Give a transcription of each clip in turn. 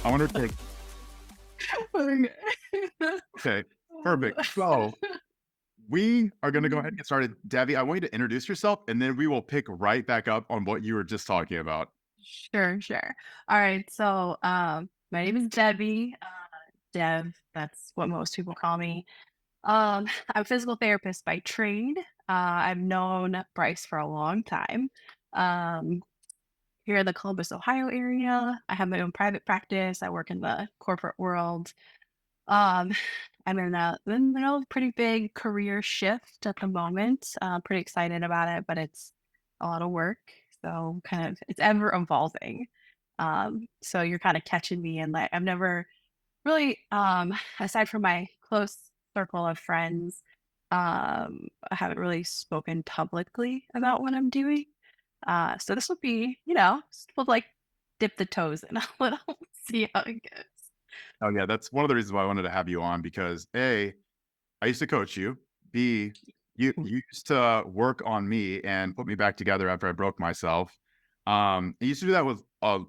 I want to take, Okay. okay, perfect. So we are going to go ahead and get started. Debbie, I want you to introduce yourself and then we will pick right back up on what you were just talking about. Sure, sure. All right. So, my name is Debbie. Dev. That's what most people call me. I'm a physical therapist by trade. I've known Bryce for a long time. Um, Here in the Columbus, Ohio area, I have my own private practice. I work in the corporate world. Um, I'm in a pretty big career shift at the moment. Pretty excited about it, but it's a lot of work. So kind of it's ever evolving. So you're kind of catching me in like I've never really aside from my close circle of friends, I haven't really spoken publicly about what I'm doing. So this would be, we'll like dip the toes in a little, see how it goes. Oh, yeah. That's one of the reasons why I wanted to have you on because A, I used to coach you. B, you used to work on me and put me back together after I broke myself. I used to do that with a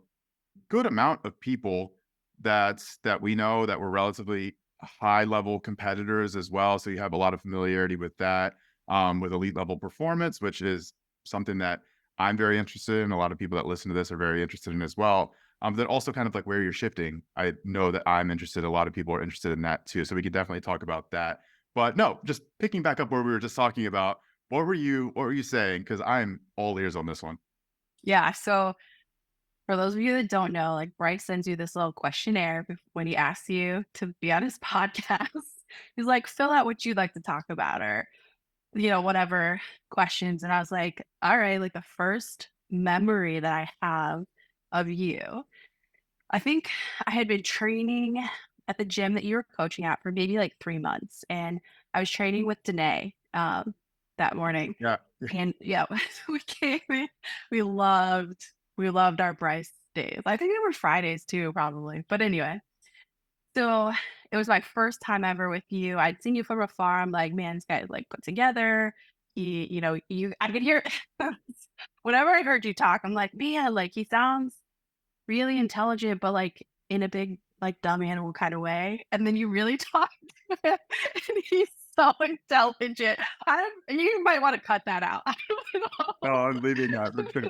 good amount of people that we know that were relatively high level competitors as well. So you have a lot of familiarity with that, with elite level performance, which is something that I'm very interested in. A lot of people that listen to this are very interested in as well. Then also kind of like where you're shifting. I know that I'm interested. A lot of people are interested in that too. So we could definitely talk about that. But no, just picking back up where we were just talking about. What were you saying? Because I'm all ears on this one. Yeah. So for those of you that don't know, like Bryce sends you this little questionnaire when he asks you to be on his podcast. He's like, fill out what you'd like to talk about or, whatever questions. And I was like, all right, like the first memory that I have of you, I think I had been training at the gym that you were coaching at for maybe like 3 months. And I was training with Danae that morning. Yeah. And yeah, we came in, we loved we loved our Bryce days. I think they were Fridays too, probably. But anyway, so it was my first time ever with you. I'd seen you from afar. I'm like, man, this guy's like put together. I could hear whenever I heard you talk, I'm like, man, like he sounds really intelligent, but like in a big, like dumb animal kind of way. And then you really talk to him, and he's so intelligent. You might want to cut that out. I don't Oh, I'm leaving that for sure.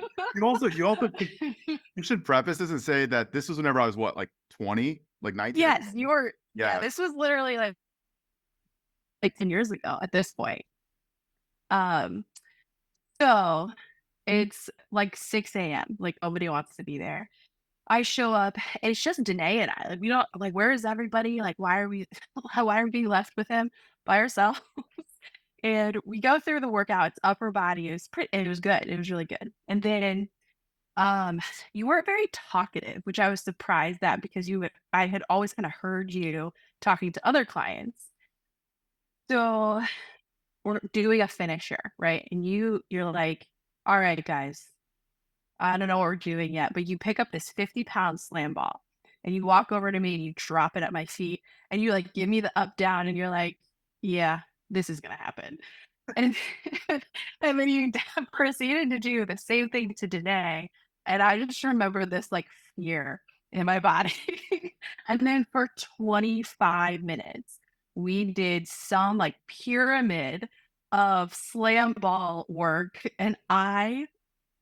You should preface this and say that this was whenever I was what, like 20, like 19 or Yes, 20? you were yeah, Yeah. this was literally like 10 years ago at this point. Um, so it's like 6 a.m. Like nobody wants to be there. I show up and it's just Danae and I. Like we don't like where is everybody? Like why are we why are we being left with him by ourselves? And we go through the workout. It's upper body. It was good. It was really good. And then um you weren't very talkative, which I was surprised at because I had always kind of heard you talking to other clients. So we're doing a finisher, right? And you're like, all right, guys, I don't know what we're doing yet, but you pick up this 50-pound slam ball and you walk over to me and you drop it at my feet and you like give me the up down and you're like, yeah, this is gonna happen. And and then you proceeded to do the same thing to Danae. And I just remember this like fear in my body. And then for 25 minutes, we did some like pyramid of slam ball work. And I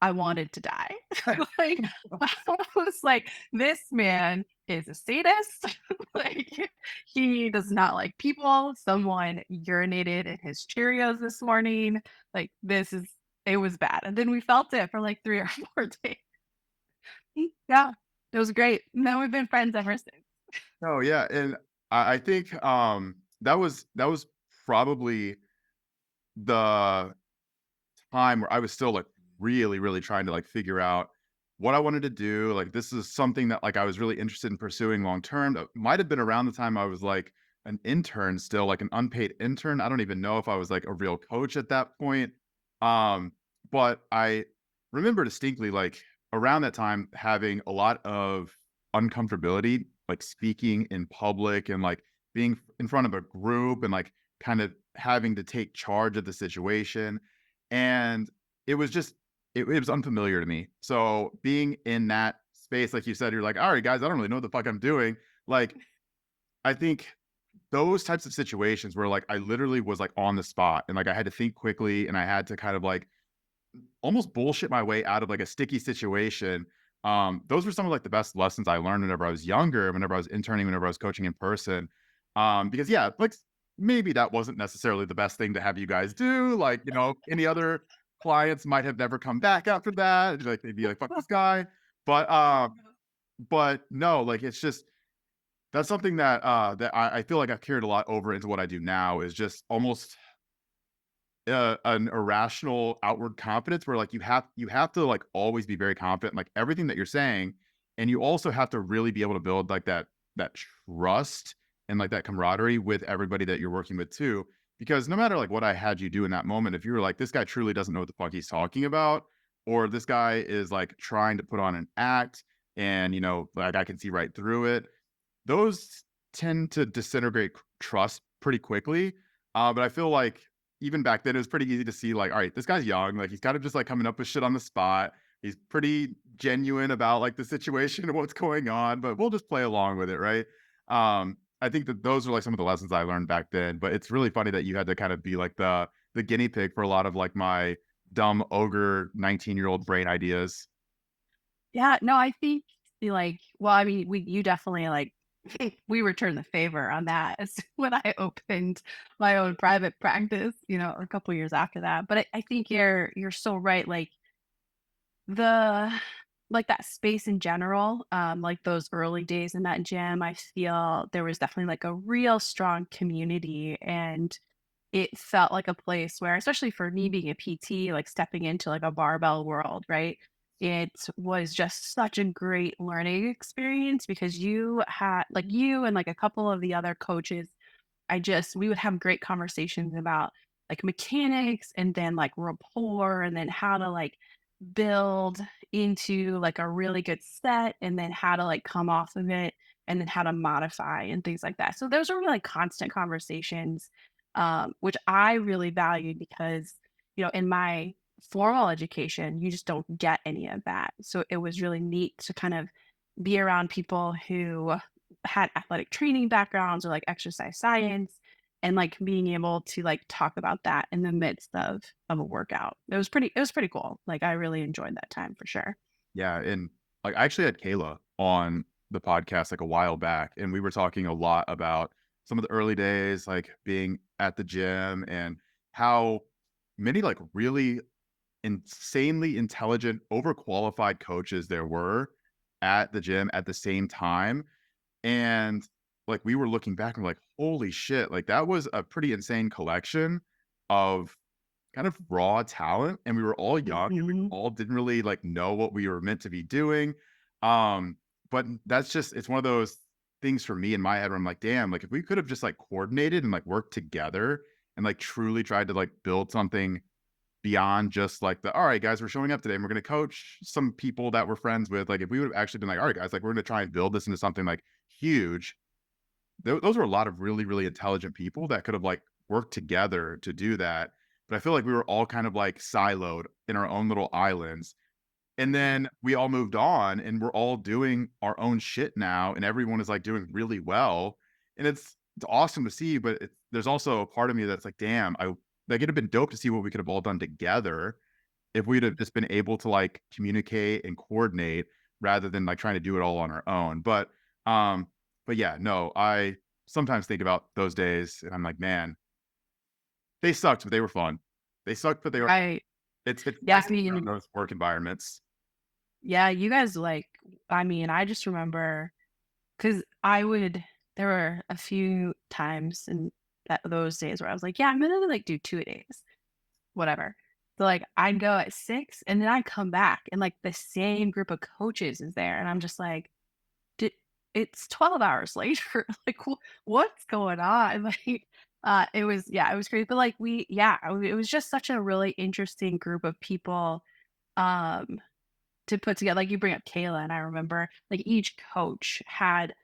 wanted to die. Like, I was like, "This man is a sadist." Like, he does not like people. Someone urinated in his Cheerios this morning. Like, it was bad. And then we felt it for like 3 or 4 days. Yeah, it was great. Now we've been friends ever since. Oh, yeah, and I think, that was probably the time where I was still, like, really, really trying to, like, figure out what I wanted to do, like, this is something that, like, I was really interested in pursuing long term. That might have been around the time I was, like, an intern still, like, an unpaid intern. I don't even know if I was, like, a real coach at that point. Um, but I remember distinctly, like, around that time having a lot of uncomfortability, like, speaking in public and, like, being in front of a group and, like, kind of having to take charge of the situation. And it was just it was unfamiliar to me. So being in that space, like you said, you're like, all right, guys, I don't really know what the fuck I'm doing. Like, I think those types of situations where like I literally was like on the spot and like I had to think quickly and I had to kind of like almost bullshit my way out of like a sticky situation. Those were some of like the best lessons I learned whenever I was younger, whenever I was interning, whenever I was coaching in person. Because yeah, like maybe that wasn't necessarily the best thing to have you guys do. Like, you know, any other clients might have never come back after that. Like they'd be like, fuck this guy. But but no, like it's just that's something that that I feel like I've carried a lot over into what I do now is just almost an irrational outward confidence where like you have to like always be very confident in, like everything that you're saying, and you also have to really be able to build like that trust and like that camaraderie with everybody that you're working with too, because no matter like what I had you do in that moment, if you were like this guy truly doesn't know what the fuck he's talking about, or this guy is like trying to put on an act and you know like I can see right through it, those tend to disintegrate trust pretty quickly. But I feel like even back then, it was pretty easy to see, like, all right, this guy's young. Like, he's kind of just like coming up with shit on the spot. He's pretty genuine about like the situation and what's going on, but we'll just play along with it, right? I think that those are like some of the lessons I learned back then. But it's really funny that you had to kind of be like the guinea pig for a lot of like my dumb ogre 19-year-old brain ideas. Yeah, no, I think like, well, I mean, we you definitely like we returned the favor on that as when I opened my own private practice, a couple years after that. But I think you're so right. The like that space in general, like those early days in that gym, I feel there was definitely like a real strong community, and it felt like a place where, especially for me being a PT, like stepping into like a barbell world, right? It was just such a great learning experience because you had like you and like a couple of the other coaches, we would have great conversations about like mechanics and then like rapport and then how to like build into like a really good set and then how to like come off of it and then how to modify and things like that. So those are really like constant conversations, which I really valued because, in my formal education, you just don't get any of that. So it was really neat to kind of be around people who had athletic training backgrounds or like exercise science and like being able to like talk about that in the midst of a workout. It was pretty cool. Like I really enjoyed that time for sure. Yeah, and like I actually had Kayla on the podcast like a while back, and we were talking a lot about some of the early days, like being at the gym and how many like really insanely intelligent, overqualified coaches there were at the gym at the same time. And like we were looking back and we're like, holy shit, like that was a pretty insane collection of kind of raw talent, and we were all young and we Mhm. all didn't really like know what we were meant to be doing. Um, but that's just it's one of those things for me in my head where I'm like, damn, like if we could have just like coordinated and like worked together and like truly tried to like build something beyond just like the all right guys, we're showing up today and we're going to coach some people that we're friends with. Like if we would have actually been like, all right guys, like we're going to try and build this into something like huge. Those were a lot of really, really intelligent people that could have like worked together to do that. But I feel like we were all kind of like siloed in our own little islands. And then we all moved on and we're all doing our own shit now. And everyone is like doing really well. And it's awesome to see. But there's also a part of me that's like, damn, like it'd have been dope to see what we could have all done together if we'd have just been able to like communicate and coordinate rather than like trying to do it all on our own. Um, but yeah, no, I sometimes think about those days and I'm like, man, they sucked, but they were fun. They sucked, but they were. Right. It's Yeah, nice I to be around mean, those work environments. yeah, you guys like I mean, I just remember because there were a few times in those days where I was like, yeah, I'm gonna like do 2 days, whatever. So like I'd go at 6 and then I'd come back and like the same group of coaches is there. And I'm just like, "Di it's 12 hours later, like, what's going on?" It was crazy, but, like, it was just such a really interesting group of people, um, to put together. Like, you bring up Kayla, and I remember, like, each coach had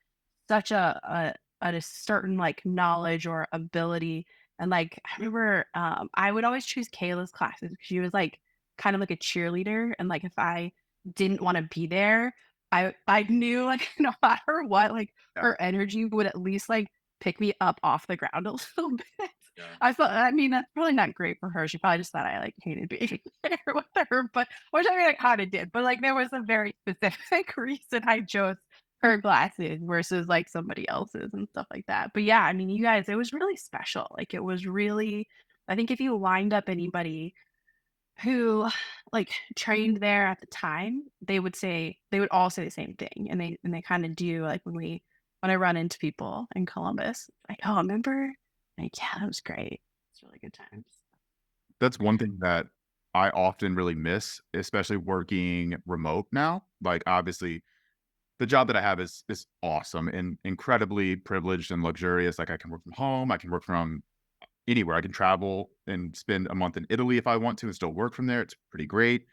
such a certain, like, knowledge or ability, and, like, I remember, I would always choose Kayla's classes because she was, like, kind of like a cheerleader, and, like, if I didn't wanna be there, I knew, like, no matter what, like, Yeah. her energy would at least, like, pick me up off the ground a little bit. Yeah. I mean, that's probably not great for her. She probably just thought I, like, hated being there with her, but which I mean, I kinda did, but, like, there was a very specific reason I chose her glasses versus, like, somebody else's and stuff like that. But, yeah, I mean, you guys, it was really special. Like, it was really I think if you lined up anybody who, like, trained there at the time, they would all say the same thing, and they kinda do, like, when I run into people in Columbus, like, "Oh, remember?" Like, "Yeah, that was great. It's really good times." That's one thing that I often really miss, especially working remote now. Like, obviously, the job that I have is awesome and incredibly privileged and luxurious. Like, I can work from home, I can work from anywhere. I can travel and spend a month in Italy if I want to and still work from there. It's pretty great.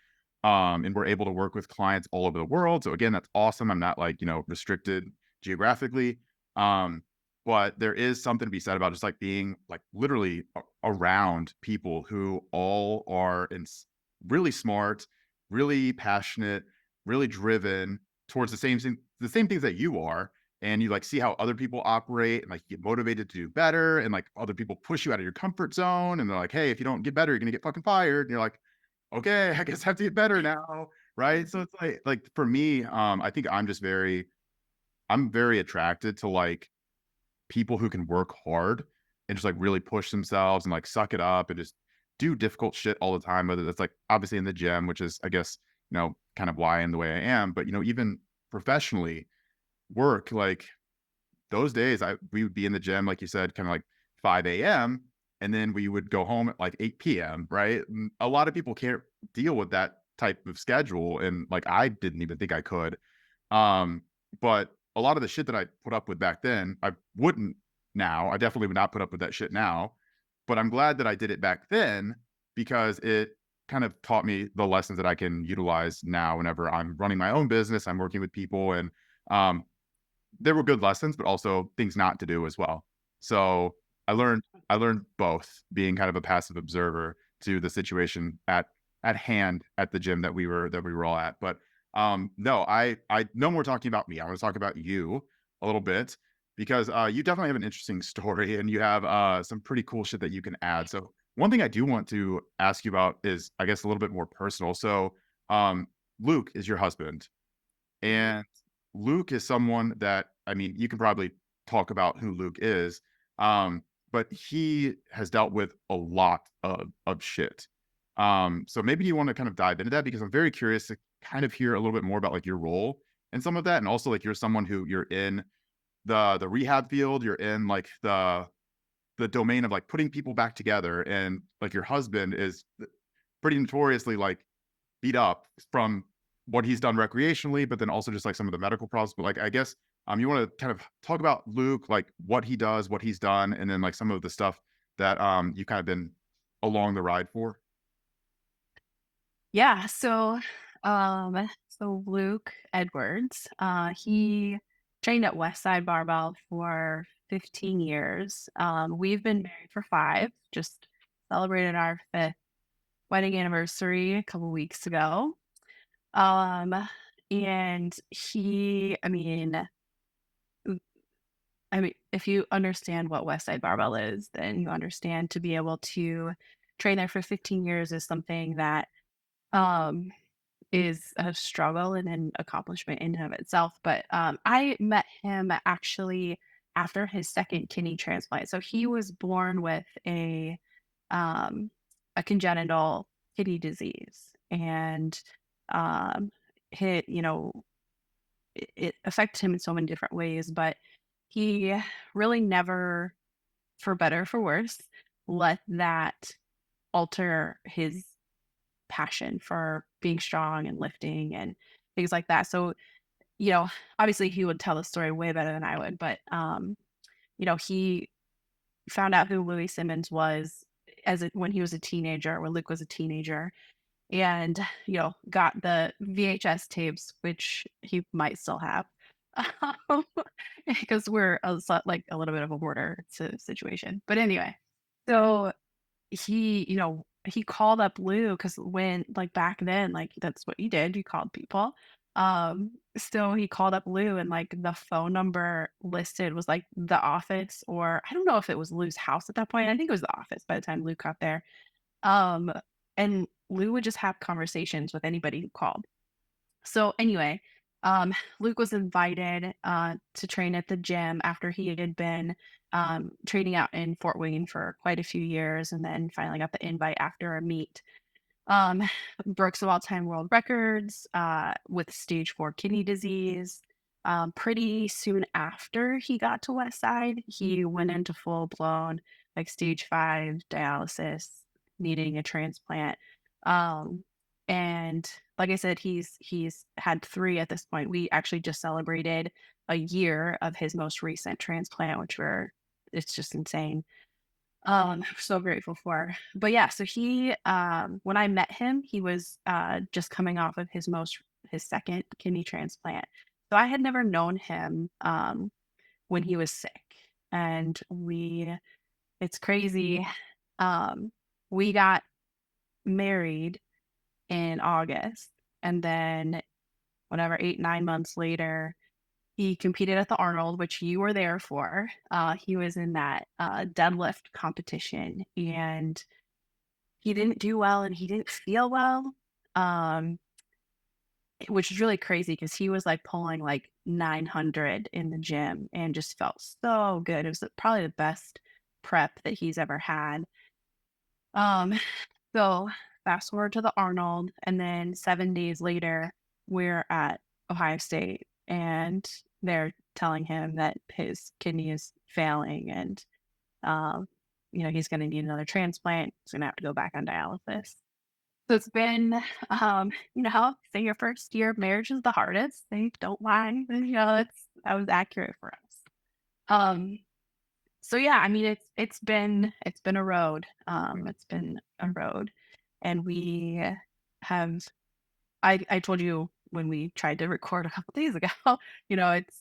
And we're able to work with clients all over the world. So again, that's awesome. I'm not like, restricted geographically. Um, but there is something to be said about just like being like literally around people who all are really smart, really passionate, really driven towards the same things that you are, and you like see how other people operate and like get motivated to do better, and like other people push you out of your comfort zone and they're like, hey, if you don't get better you're gonna get fucking fired, and you're like, okay, I guess I have to get better now, right? So it's like for me, I think I'm very attracted to like people who can work hard and just like really push themselves and like suck it up and just do difficult shit all the time, whether that's like obviously in the gym, which is I guess kind of why I am the way I am, but even professionally work, like those days, we would be in the gym, like you said, kinda like 5 AM, and then we would go home at like 8 PM, right? A lot of people can't deal with that type of schedule, and, like, I didn't even think I could. Um, but a lot of the shit that I put up with back then, I wouldn't now. I definitely would not put up with that shit now, but I'm glad that I did it back then because it kind of taught me the lessons that I can utilize now whenever I'm running my own business, I'm working with people, and, um, there were good lessons, but also things not to do as well. So I learned both, being kind of a passive observer to the situation at hand at the gym that we were all at. But no, I no more talking about me. I want to talk about you a little bit because you definitely have an interesting story and you have some pretty cool shit that you can add. So one thing I do want to ask you about is I guess a little bit more personal. So um Luke is your husband. Mhm. And Luke is someone that I mean, you can probably talk about who Luke is, but he has dealt with a lot of shit. So maybe you want to kind of dive into that because I'm very curious to kind of hear a little bit more about like your role and some of that, and also like you're someone who you're in the rehab field, you're in like the domain of like putting people back together, and like your husband is pretty notoriously like beat up from what he's done recreationally, but then also just like some of the medical problems. But like, I guess, you want to kind of talk about Luke, like what he does, what he's done, and then like some of the stuff that you kind of been along the ride for. Yeah, so Luke Edwards, he trained at Westside Barbell for 15 years. We've been married for 5, just celebrated our 5th wedding anniversary a couple weeks ago. Um, and he m I mean, if you understand what Westside Barbell is, then you understand to be able to train there for 15 years is something that, um is a struggle and an accomplishment in and of itself, but, I met him actually after his 2nd kidney transplant. So he was born with um, a congenital kidney disease, and, um, hit you know, it affected him in so many different ways, but he really never, for better or for worse, let that alter his passion for being strong and lifting and things like that. So, you know, obviously he would tell the story way better than I would, but he found out who Louis Simmons was when he was a teenager, when Luke was a teenager, and got the VHS tapes, which he might still have, because we're like a little bit of a border situation. But anyway, so he called up Lou because when like back then, like that's what you did. You called people. So he called up Lou and like the phone number listed was like the office, or I don't know if it was Lou's house at that point. I think it was the office by the time Lou got there. Um, and Lou would just have conversations with anybody who called. So anyway, Luke was invited to train at the gym after he had been training out in Fort Wayne for quite a few years, and then finally got the invite after a meet. Um, Broke some all-time world records with stage 4 kidney disease. Pretty soon after he got to West Side, he went into full-blown like stage 5 dialysis, needing a transplant. Um, and like I said, he's had 3 at this point. We actually just celebrated a year of his most recent transplant, which were it's just insane. So grateful for. But yeah, so he when I met him, he was just coming off of his second kidney transplant. So I had never known him when he was sick. And we it's crazy. Um we got married in August, and then whatever 8 9 months later he competed at the Arnold, which you were there for. He was in that deadlift competition, and he didn't do well and he didn't feel well, um, which is really crazy because he was, like, pulling, like, 900 in the gym and just felt so good. It was probably the best prep that he's ever had. Um, so fast forward to the Arnold, and then 7 days later, we're at Ohio State, and they're telling him that his kidney is failing and, um, he's gonna need another transplant. He's gonna have to go back on dialysis. So it's been, how say your first year of marriage is the hardest. They don't lie. And, that was accurate for us. Um, so yeah, I mean it's been a road. It's been a road. And we have I told you when we tried to record a couple days ago,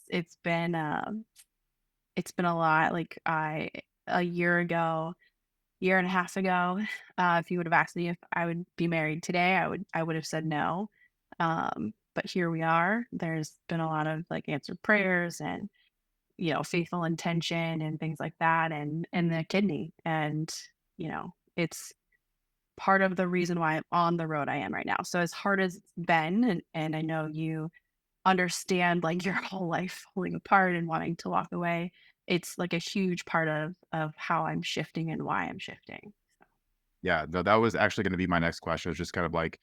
it's been a lot. Like a year ago, year and a half ago, if you would have asked me if I would be married today, I would have said no. But here we are. There's been a lot of like answered prayers and faithful intention and things like that, and the kidney, and it's part of the reason why I'm on the road I am right now. So as hard as it's been, and I know you understand like your whole life falling apart and wanting to walk away, it's like a huge part of how I'm shifting and why I'm shifting. Yeah, no, that was actually gonna be my next question. It's just kind of like,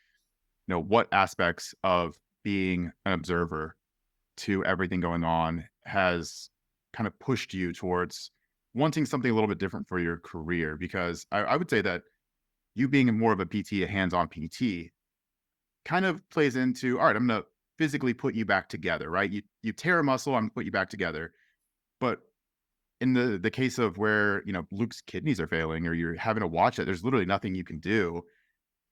what aspects of being an observer to everything going on has kind of pushed you towards wanting something a little bit different for your career? Because I would say that you being more of a PT, a hands-on PT, kind of plays into, all right, I'm gonna physically put you back together, right? You tear a muscle, I'm gonna put you back together. But in the case of where, Luke's kidneys are failing or you're having to watch it, there's literally nothing you can do.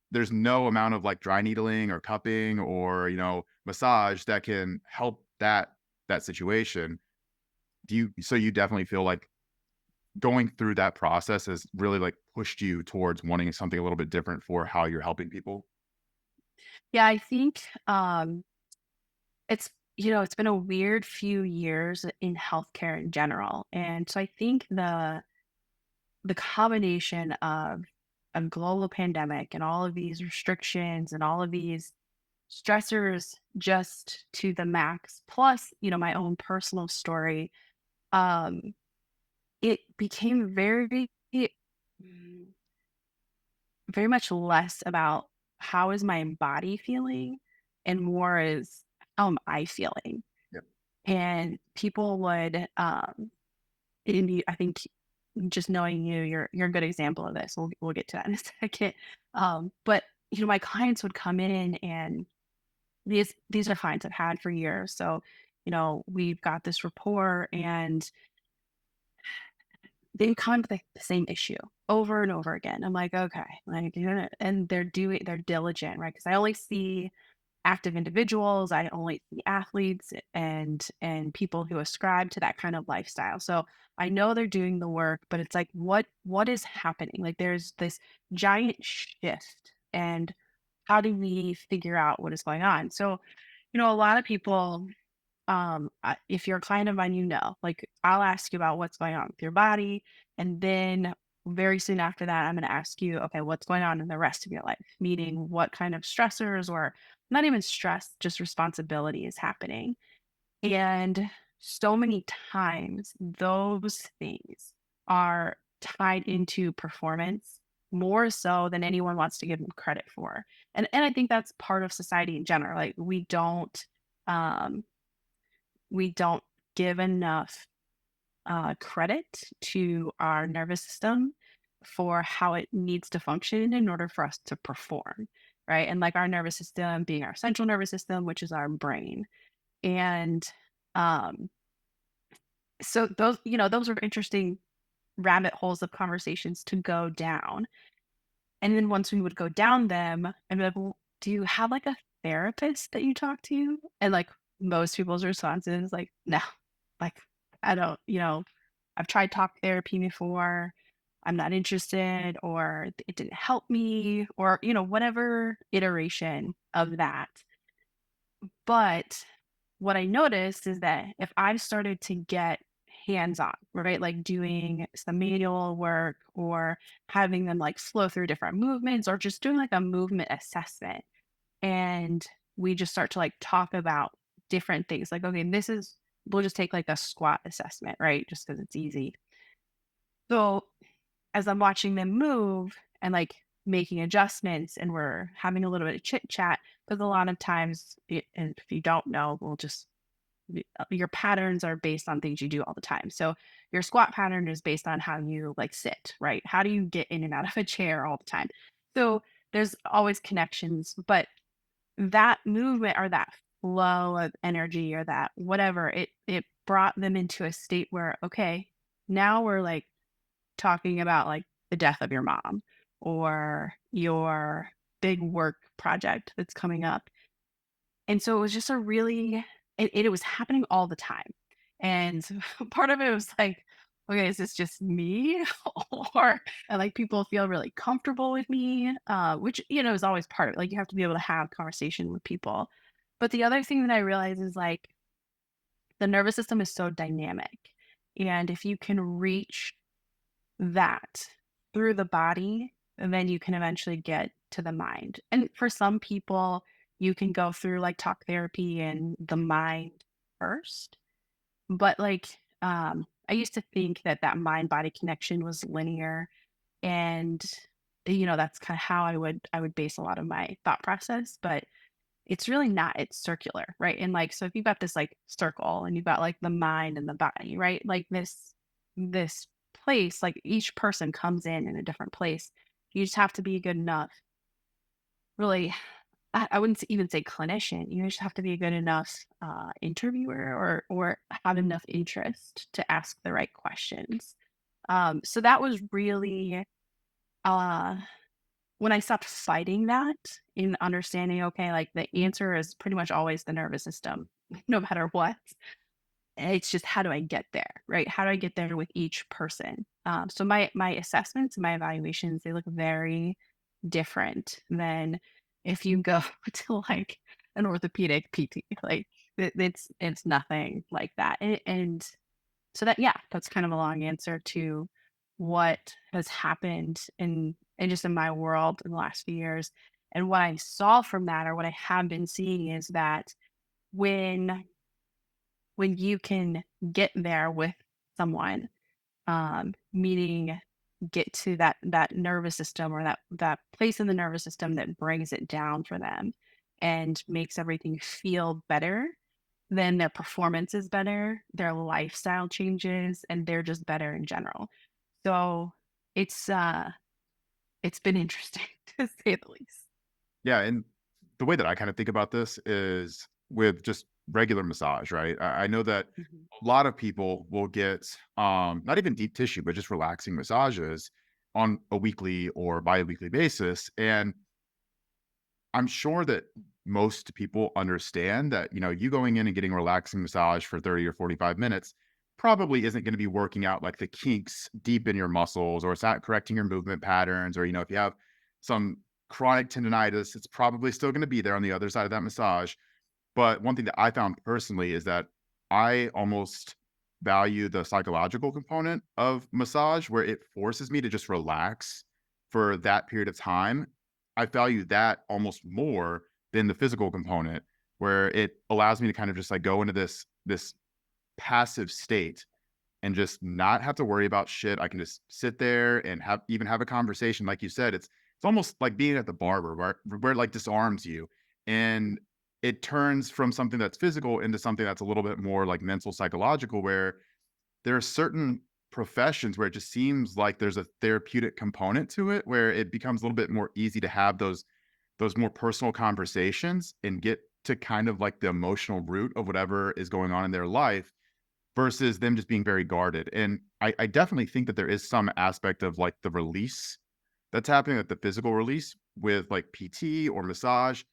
There's no amount of like dry needling or cupping or, massage that can help that situation. You definitely feel like going through that process has really like pushed you towards wanting something a little bit different for how you're helping people? Yeah, I think it's been a weird few years in healthcare in general. And so I think the combination of a global pandemic and all of these restrictions and all of these stressors just to the max, plus, my own personal story, um, it became mm, very much less about how is my body feeling and more is how am I feeling? Yep. And people would, I think just knowing you, you're a good example of this. We'll get to that in a second. But my clients would come in, and these are clients I've had for years. So, we've got this rapport, and they come with the same issue over and over again. I'm like, okay, like, and they're diligent, right? Because I only see active individuals. I only see athletes and people who ascribe to that kind of lifestyle. So I know they're doing the work, but it's like what is happening? Like there's this giant shift, and how do we figure out what is going on? So, A lot of people, if you're a client of mine, like I'll ask you about what's going on with your body. And then very soon after that, I'm going to ask you, okay, what's going on in the rest of your life? Meaning what kind of stressors or not even stress, just responsibility is happening. And so many times those things are tied into performance more so than anyone wants to give them credit for. And I think that's part of society in general. Like um we don't give enough credit to our nervous system for how it needs to function in order for us to perform, right? And like our nervous system being our central nervous system, which is our brain. And um, so those are interesting rabbit holes of conversations to go down. And then once we would go down them, I'd be like, well, do you have like a therapist that you talk to? And like most people's response is like, no, like I don't, I've tried talk therapy before. I'm not interested, or it didn't help me, or, whatever iteration of that. But what I noticed is that if I've started to get hands on, right, like doing some manual work or having them like flow through different movements or just doing like a movement assessment, and we just start to like talk about different things like, okay, we'll just take like a squat assessment, right? Just because it's easy. So as I'm watching them move and like making adjustments and we're having a little bit of chit chat, because a lot of times, and if you don't know, your patterns are based on things you do all the time. So your squat pattern is based on how you like sit, right? How do you get in and out of a chair all the time? So there's always connections, but that movement or that flow of energy or that whatever, it brought them into a state where, okay, now we're like talking about like the death of your mom or your big work project that's coming up. And so it was just a really it was happening all the time. And part of it was like, okay, is this just me? Or and like people feel really comfortable with me, which is always part of it. Like you have to be able to have conversation with people. But the other thing that I realize is like the nervous system is so dynamic. And if you can reach that through the body, then you can eventually get to the mind. And for some people, you can go through like talk therapy and the mind first. But like, I used to think that that mind body connection was linear, and that's kind of how I would base a lot of my thought process. But it's really not, it's circular, right? And, like, so if you've got this, like, circle and you've got, like, the mind and the body, right? Like, this place, like, each person comes in a different place. You just have to be good enough, really I wouldn't even say clinician, you just have to be a good enough, interviewer or have enough interest to ask the right questions. So that was really, uh when I stopped fighting that in understanding, okay, like the answer is pretty much always the nervous system, no matter what. It's just how do I get there, right? How do I get there with each person? So my assessments, my evaluations, they look very different than if you go to like an orthopedic PT. Like it's nothing like that. And so that, yeah, that's kind of a long answer to what has happened in just in my world in the last few years. And what I saw from that, or what I have been seeing, is that when you can get there with someone, meaning get to that nervous system or that place in the nervous system that brings it down for them and makes everything feel better, then their performance is better, their lifestyle changes, and they're just better in general. So it's it's been interesting to say the least. Yeah, and the way that I kind of think about this is with just regular massage, right? I know that Mhm. a lot of people will get not even deep tissue, but just relaxing massages on a weekly or bi-weekly basis. And I'm sure that most people understand that, you going in and getting a relaxing massage for 30 or 45 minutes probably isn't going to be working out like the kinks deep in your muscles, or it's not correcting your movement patterns, or, if you have some chronic tendonitis, it's probably still going to be there on the other side of that massage. But one thing that I found personally is that I almost value the psychological component of massage where it forces me to just relax for that period of time. I value that almost more than the physical component where it allows me to kind of just like go into this passive state and just not have to worry about shit. I can just sit there and have a conversation. Like you said, it's almost like being at the barber where it like disarms you and it turns from something that's physical into something that's a little bit more like mental psychological where there are certain professions where it just seems like there's a therapeutic component to it where it becomes a little bit more easy to have those more personal conversations and get to kind of like the emotional root of whatever is going on in their life versus them just being very guarded. And I definitely think that there is some aspect of like the release that's happening, like the physical release with like PT or massage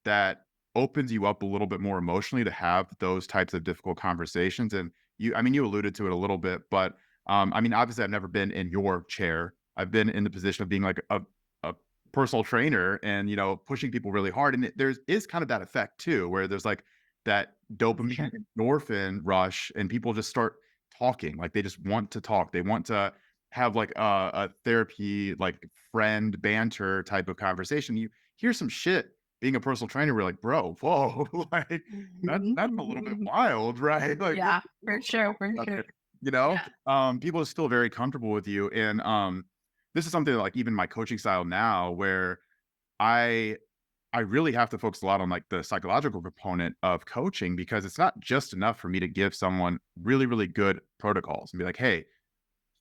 that opens you up a little bit more emotionally to have those types of difficult conversations. And I mean, you alluded to it a little bit, but I mean, obviously, I've never been in your chair. I've been in the position of being like a personal trainer and, pushing people really hard. And there's is kind of that effect too, where there's like that dopamine endorphin rush and people just start talking. Like they just want to talk. They want to have like a therapy, like friend banter type of conversation. You hear some shit being a personal trainer, we're like, bro, whoa, like that's a little bit wild, right? Like Yeah, for sure, for sure. you know, Yeah. people are still very comfortable with you. And this is something that, like even my coaching style now where I I really have to focus a lot on like the psychological component of coaching because it's not just enough for me to give someone really, really good protocols and be like, hey,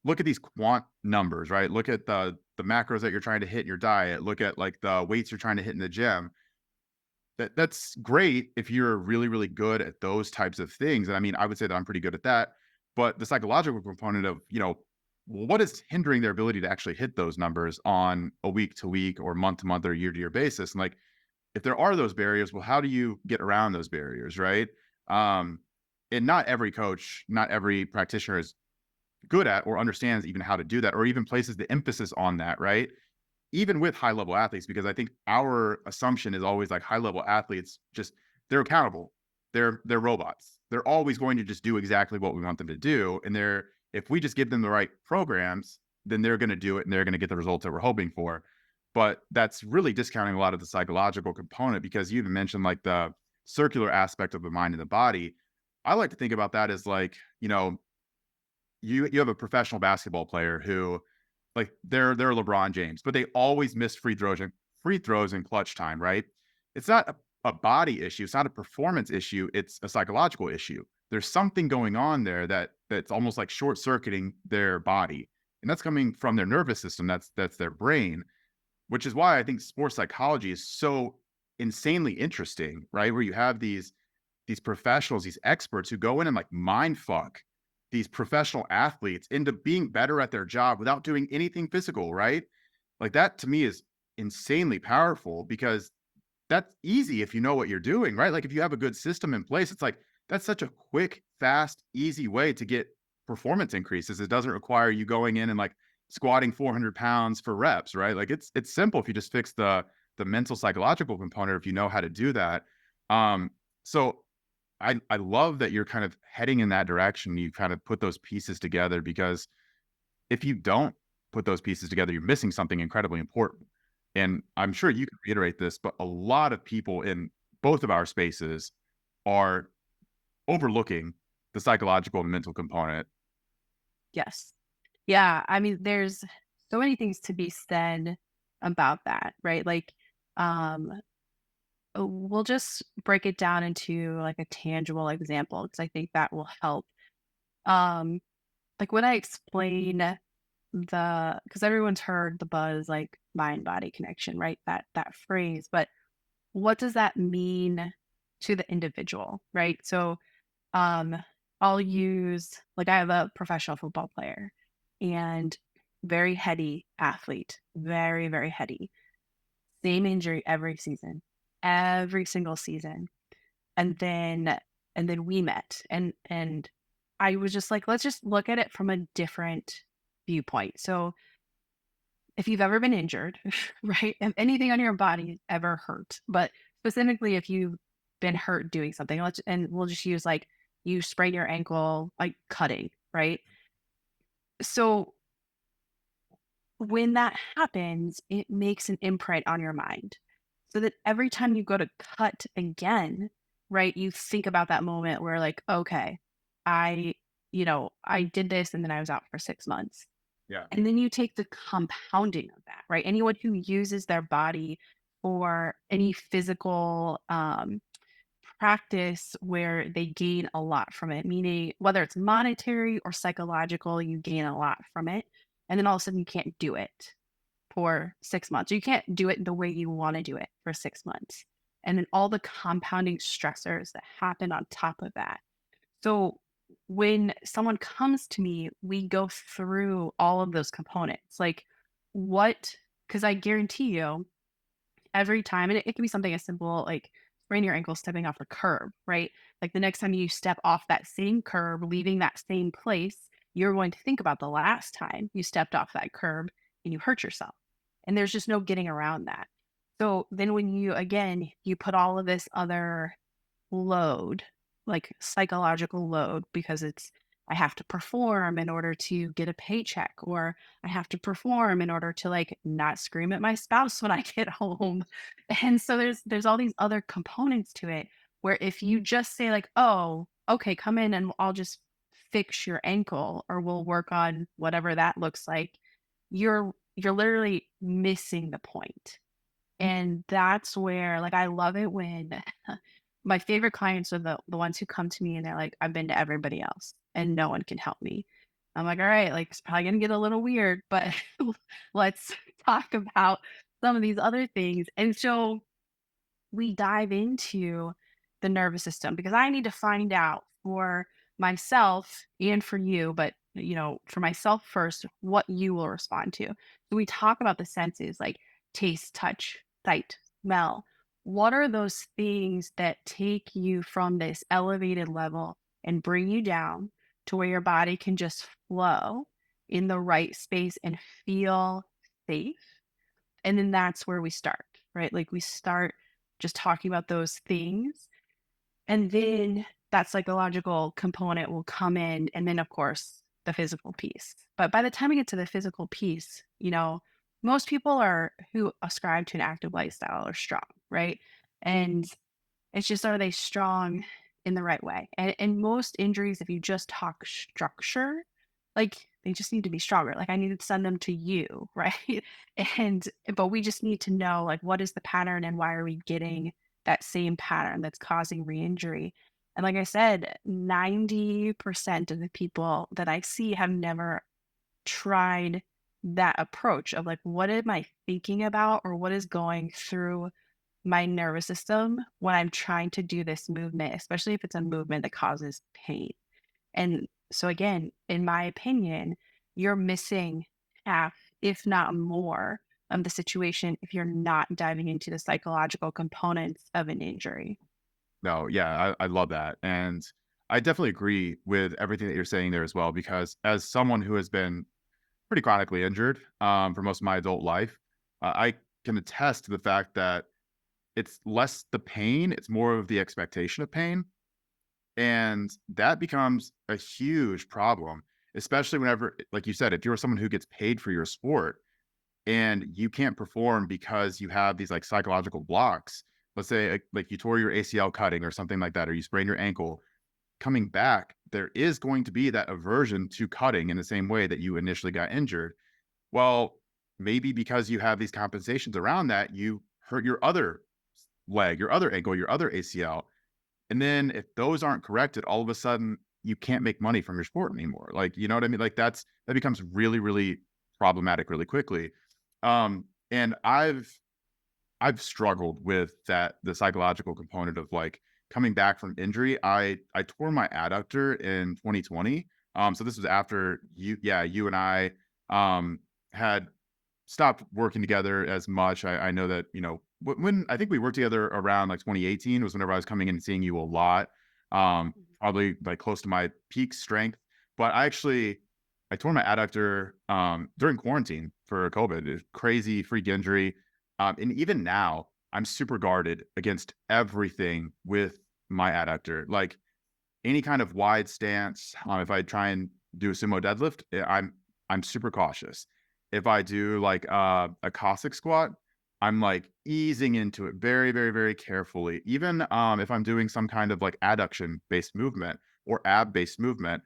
look at these quant numbers, right? Look at the macros that you're trying to hit in your diet. Look at like the weights you're trying to hit in the gym. That's great if you're really, really good at those types of things. And I mean, I would say that I'm pretty good at that. But the psychological component of, well, what is hindering their ability to actually hit those numbers on a week to week or month to month or year to year basis? And like, if there are those barriers, well, how do you get around those barriers, right? Um, and not every coach, not every practitioner is good at or understands even how to do that or even places the emphasis on that, right? Even with high level athletes, because I think our assumption is always like high level athletes just they're accountable. They're robots. They're always going to just do exactly what we want them to do. And they're if we just give them the right programs, then they're going to do it and they're going to get the results that we're hoping for. But that's really discounting a lot of the psychological component because you even mentioned like the circular aspect of the mind and the body. I like to think about that as like, you have a professional basketball player who like they're LeBron James, but they always miss free throws in clutch time, right? It's not a body issue, it's not a performance issue, it's a psychological issue. There's something going on there that's almost like short circuiting their body. And that's coming from their nervous system, that's their brain, which is why I think sports psychology is so insanely interesting, right? Where you have these professionals, these experts who go in and like mind fuck these professional athletes into being better at their job without doing anything physical, right? Like that to me is insanely powerful because that's easy if you know what you're doing, right? Like if you have a good system in place, it's like that's such a quick, fast, easy way to get performance increases. It doesn't require you going in and like squatting 400 pounds for reps, right? Like it's simple if you just fix the mental psychological component if you know how to do that. So I love that you're kind of heading in that direction. You kind of put those pieces together because if you don't put those pieces together, you're missing something incredibly important. And I'm sure you can reiterate this, but a lot of people in both of our spaces are overlooking the psychological and mental component. Yes. Yeah, I mean, there's so many things to be said about that, right? Like, um, we'll just break it down into like a tangible example because I think that will help. Um, like when I explain because everyone's heard the buzz like mind body connection, right? That phrase, but what does that mean to the individual, right? So um I'll use like I have a professional football player and very heady athlete, very, very heady. Same injury every season, every single season. And then we met and I was just like, let's just look at it from a different viewpoint. So if you've ever been injured, right? If anything on your body ever hurt, but specifically if you been hurt doing something. And we'll just use like you sprain your ankle, like cutting, right? So when that happens, it makes an imprint on your mind so that every time you go to cut again, right, you think about that moment where, like, okay, I, I did this and then I was out for 6 months. Yeah. And then you take the compounding of that, right? Anyone who uses their body for any physical practice where they gain a lot from it, meaning whether it's monetary or psychological, you gain a lot from it. And then all of a sudden you can't do it for 6 months. You can't do it the way you want to do it for 6 months. And then all the compounding stressors that happen on top of that. So when someone comes to me, we go through all of those components. Like what, because I guarantee you, every time, and it can be something as simple like sprain your ankle stepping off a curb, right? Like the next time you step off that same curb, leaving that same place, you're going to think about the last time you stepped off that curb and you hurt yourself. And there's just no getting around that. So then when you, again, you put all of this other load, like psychological load, because it's I have to perform in order to get a paycheck, or I have to perform in order to like not scream at my spouse when I get home. And so there's all these other components to it where if you just say like, "Oh, okay, come in and I'll just fix your ankle or we'll work on whatever that looks like," you're literally missing the point. And that's where, like, I love it when my favorite clients are the ones who come to me and they're like, "I've been to everybody else and no one can help me." I'm like, "All right, like, it's probably gonna get a little weird, but let's talk about some of these other things." And so we dive into the nervous system because I need to find out for myself and for you, but for myself first, what you will respond to. So we talk about the senses like taste, touch, sight, smell. What are those things that take you from this elevated level and bring you down to where your body can just flow in the right space and feel safe? And then that's where we start, right? Like we start just talking about those things. And then that psychological component will come in. And then, of course, the physical piece. But by the time we get to the physical piece, most people are who ascribe to an active lifestyle are strong, right? And it's just, are they strong in the right way? And most injuries, if you just talk structure, like they just need to be stronger. Like I need to send them to you, right? But we just need to know like what is the pattern and why are we getting that same pattern that's causing re-injury. And like I said, 90% of the people that I see have never tried that approach of like, what am I thinking about or what is going through my nervous system when I'm trying to do this movement, especially if it's a movement that causes pain. And so, again, in my opinion, you're missing half, if not more, of the situation if you're not diving into the psychological components of an injury. No, yeah, I love that. And I definitely agree with everything that you're saying there as well, because as someone who has been pretty chronically injured for most of my adult life, I can attest to the fact that it's less the pain, it's more of the expectation of pain. And that becomes a huge problem, especially whenever, like you said, if you're someone who gets paid for your sport and you can't perform because you have these like psychological blocks. Let's say like you tore your ACL cutting or something like that, or you sprain your ankle. Coming back, there is going to be that aversion to cutting in the same way that you initially got injured. Well, maybe because you have these compensations around that, you hurt your other leg, your other ankle, your other ACL. And then if those aren't corrected, all of a sudden you can't make money from your sport anymore. Like, you know what I mean? Like that becomes really, really problematic really quickly. And I've struggled with that, the psychological component of like coming back from injury. I tore my adductor in 2020. So this was after you and I had stopped working together as much. I know that, when I think we worked together around like 2018 was whenever I was coming in and seeing you a lot. Probably like close to my peak strength. But I tore my adductor during quarantine for COVID. It was crazy freak injury. And even now, I'm super guarded against everything with my adductor. Like any kind of wide stance, if I try and do a sumo deadlift, I'm super cautious. If I do like a Cossack squat, I'm like easing into it very, very, very carefully. Even if I'm doing some kind of like adduction based movement or ab based movement,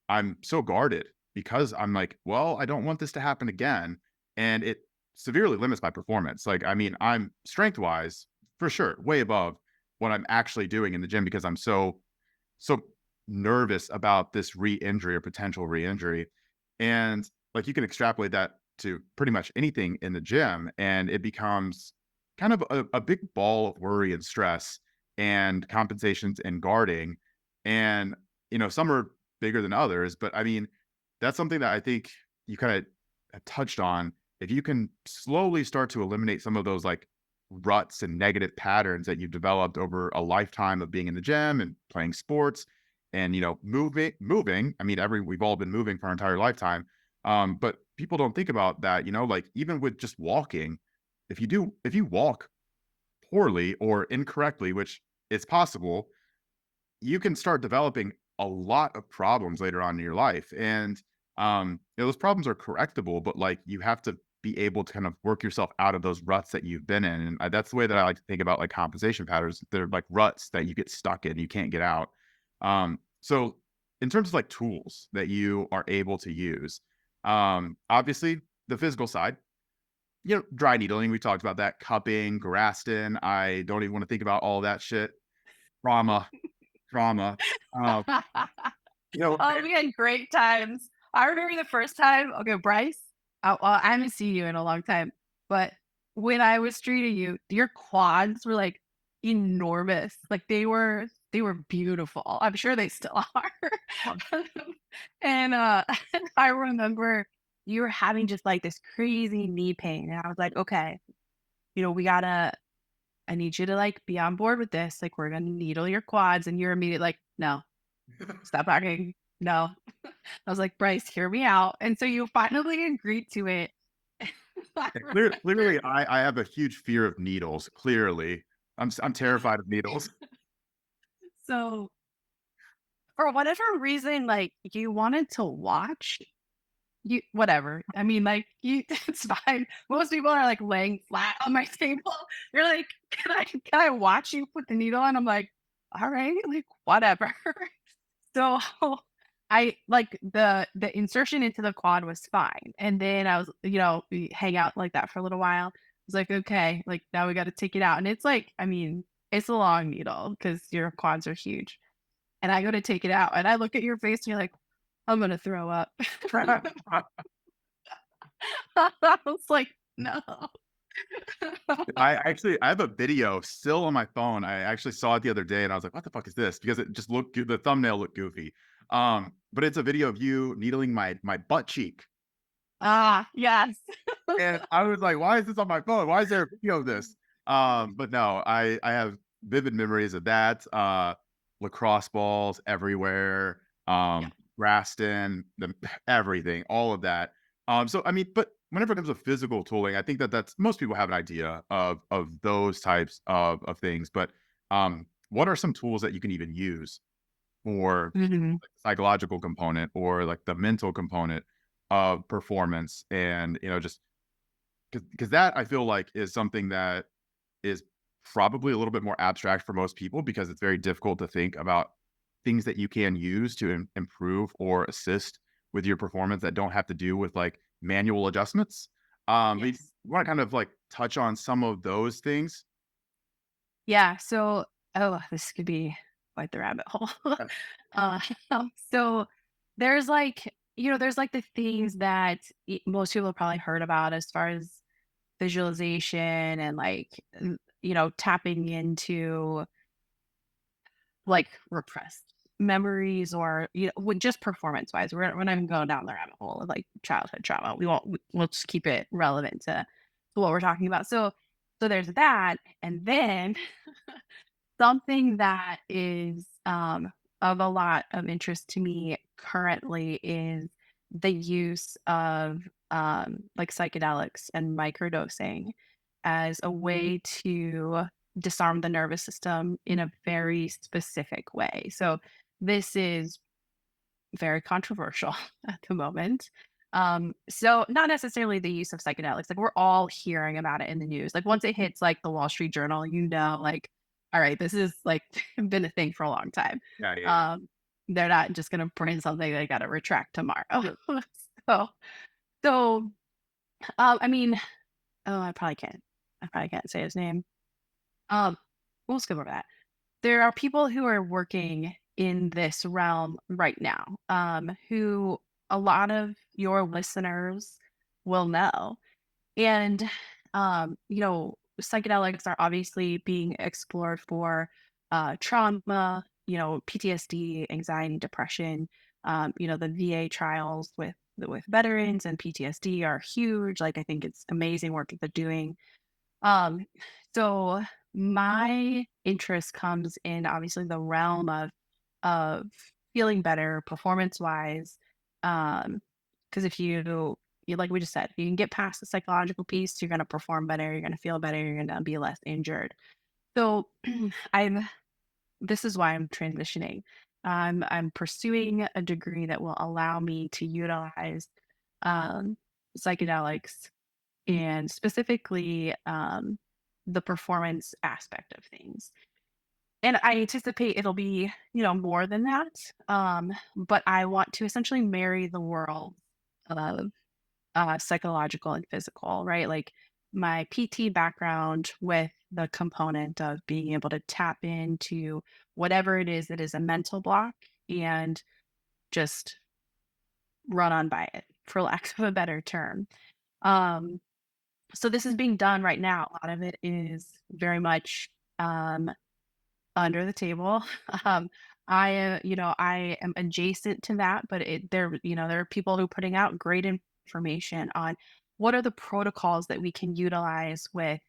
I'm so guarded because I'm like, well, I don't want this to happen again. And it severely limits my performance. Like, I mean, I'm strength wise for sure, way above what I'm actually doing in the gym because I'm so nervous about this re-injury or potential re-injury. And like you can extrapolate that to pretty much anything in the gym, and it becomes kind of a big ball of worry and stress and compensations and guarding. And some are bigger than others, but I mean, that's something that I think you kind of have touched on. If you can slowly start to eliminate some of those like ruts and negative patterns that you've developed over a lifetime of being in the gym and playing sports and moving. I mean, we've all been moving for our entire lifetime. But people don't think about that, like even with just walking, if you walk poorly or incorrectly, which is possible, you can start developing a lot of problems later on in your life. And those problems are correctable, but like you have to be able to kind of work yourself out of those ruts that you've been in. And that's the way that I like to think about like compensation patterns. They're like ruts that you get stuck in, you can't get out. So in terms of like tools that you are able to use, obviously the physical side, dry needling, we talked about that, cupping, Graston. I don't even want to think about all that shit. Trauma, trauma. Uh, you know, Oh, we had great times. I remember the first time. Okay, Bryce. I haven't seen you in a long time, but when I was treating you, your quads were like enormous. Like they were beautiful. I'm sure they still are. And I remember you were having just like this crazy knee pain, and I was like, okay, we gotta. I need you to like be on board with this. Like, we're gonna needle your quads, and you're immediately like, no, stop acting. No. I was like, "Bryce, hear me out." And so you finally agreed to it. I clearly, remember. I have a huge fear of needles. Clearly, I'm terrified of needles. So, for whatever reason, like, you wanted to watch, you whatever. I mean, like, you it's fine. Most people are, like, laying flat on my table. You're like, "Can I watch you put the needle in?" I'm like, "Alright, like, whatever." So, I like, the insertion into the quad was fine, and then I was we hang out like that for a little while. I was like, "Okay, like, now we gotta take it out," and it's like, I mean, it's a long needle because your quads are huge, and I go to take it out, and I look at your face, and you're like, "I'm gonna throw up." I was like, "No." I have a video still on my phone. I actually saw it the other day, and I was like, "What the fuck is this?" Because it just the thumbnail looked goofy. But it's a video of you needling my butt cheek. Ah, yes. And I was like, "Why is this on my phone? Why is there a video of this?" But no, I have vivid memories of that. Lacrosse balls everywhere, Yeah. Graston, the everything, all of that. So I mean, but whenever it comes to physical tooling, I think that that's most people have an idea of those types of things. But what are some tools that you can even use for Mhm. like, the psychological component or like the mental component of performance and just because that I feel like is something that is probably a little bit more abstract for most people because it's very difficult to think about things that you can use to improve or assist with your performance that don't have to do with like manual adjustments. But you Yes. want to kind of like touch on some of those things. Yeah, so this could be quite the rabbit hole. Uh, Uh, so there's like the things that most people have probably heard about as far as visualization and like tapping into like repressed memories or with just performance wise. We're not even going down the rabbit hole of like childhood trauma. We'll just keep it relevant to what we're talking about. So there's that, and then something that is, of a lot of interest to me currently is the use of, like, psychedelics and microdosing. as a way to disarm the nervous system in a very specific way. So this is very controversial at the moment. So not necessarily the use of psychedelics. Like we're all hearing about it in the news. Like once it hits like the Wall Street Journal, like, all right, this is like been a thing for a long time. Yeah, yeah, yeah. Um, they're not just gonna print something they gotta retract tomorrow. so so I mean, oh, I probably can't. I probably can't say his name. Um, we'll skip over that. There are people who are working in this realm right now, who a lot of your listeners will know. And, psychedelics are obviously being explored for trauma, PTSD, anxiety, depression. The VA trials with veterans and PTSD are huge. Like, I think it's amazing work that they're doing. um, so my interest comes in obviously the realm of feeling better performance wise. Because if you like we just said, if you can get past the psychological piece, you're gonna perform better, you're gonna feel better, you're gonna be less injured. So I'm this is why I'm transitioning. I'm pursuing a degree that will allow me to utilize um psychedelics and specifically the performance aspect of things. And I anticipate it'll be, more than that. But I want to essentially marry the world of psychological and physical, right? Like my PT background with the component of being able to tap into whatever it is that is a mental block and just run on by it, for lack of a better term. Um, So this is being done right now. A lot of it is very much um, under the table. Um, I am adjacent to that, but there are people who are putting out great information on what are the protocols that we can utilize with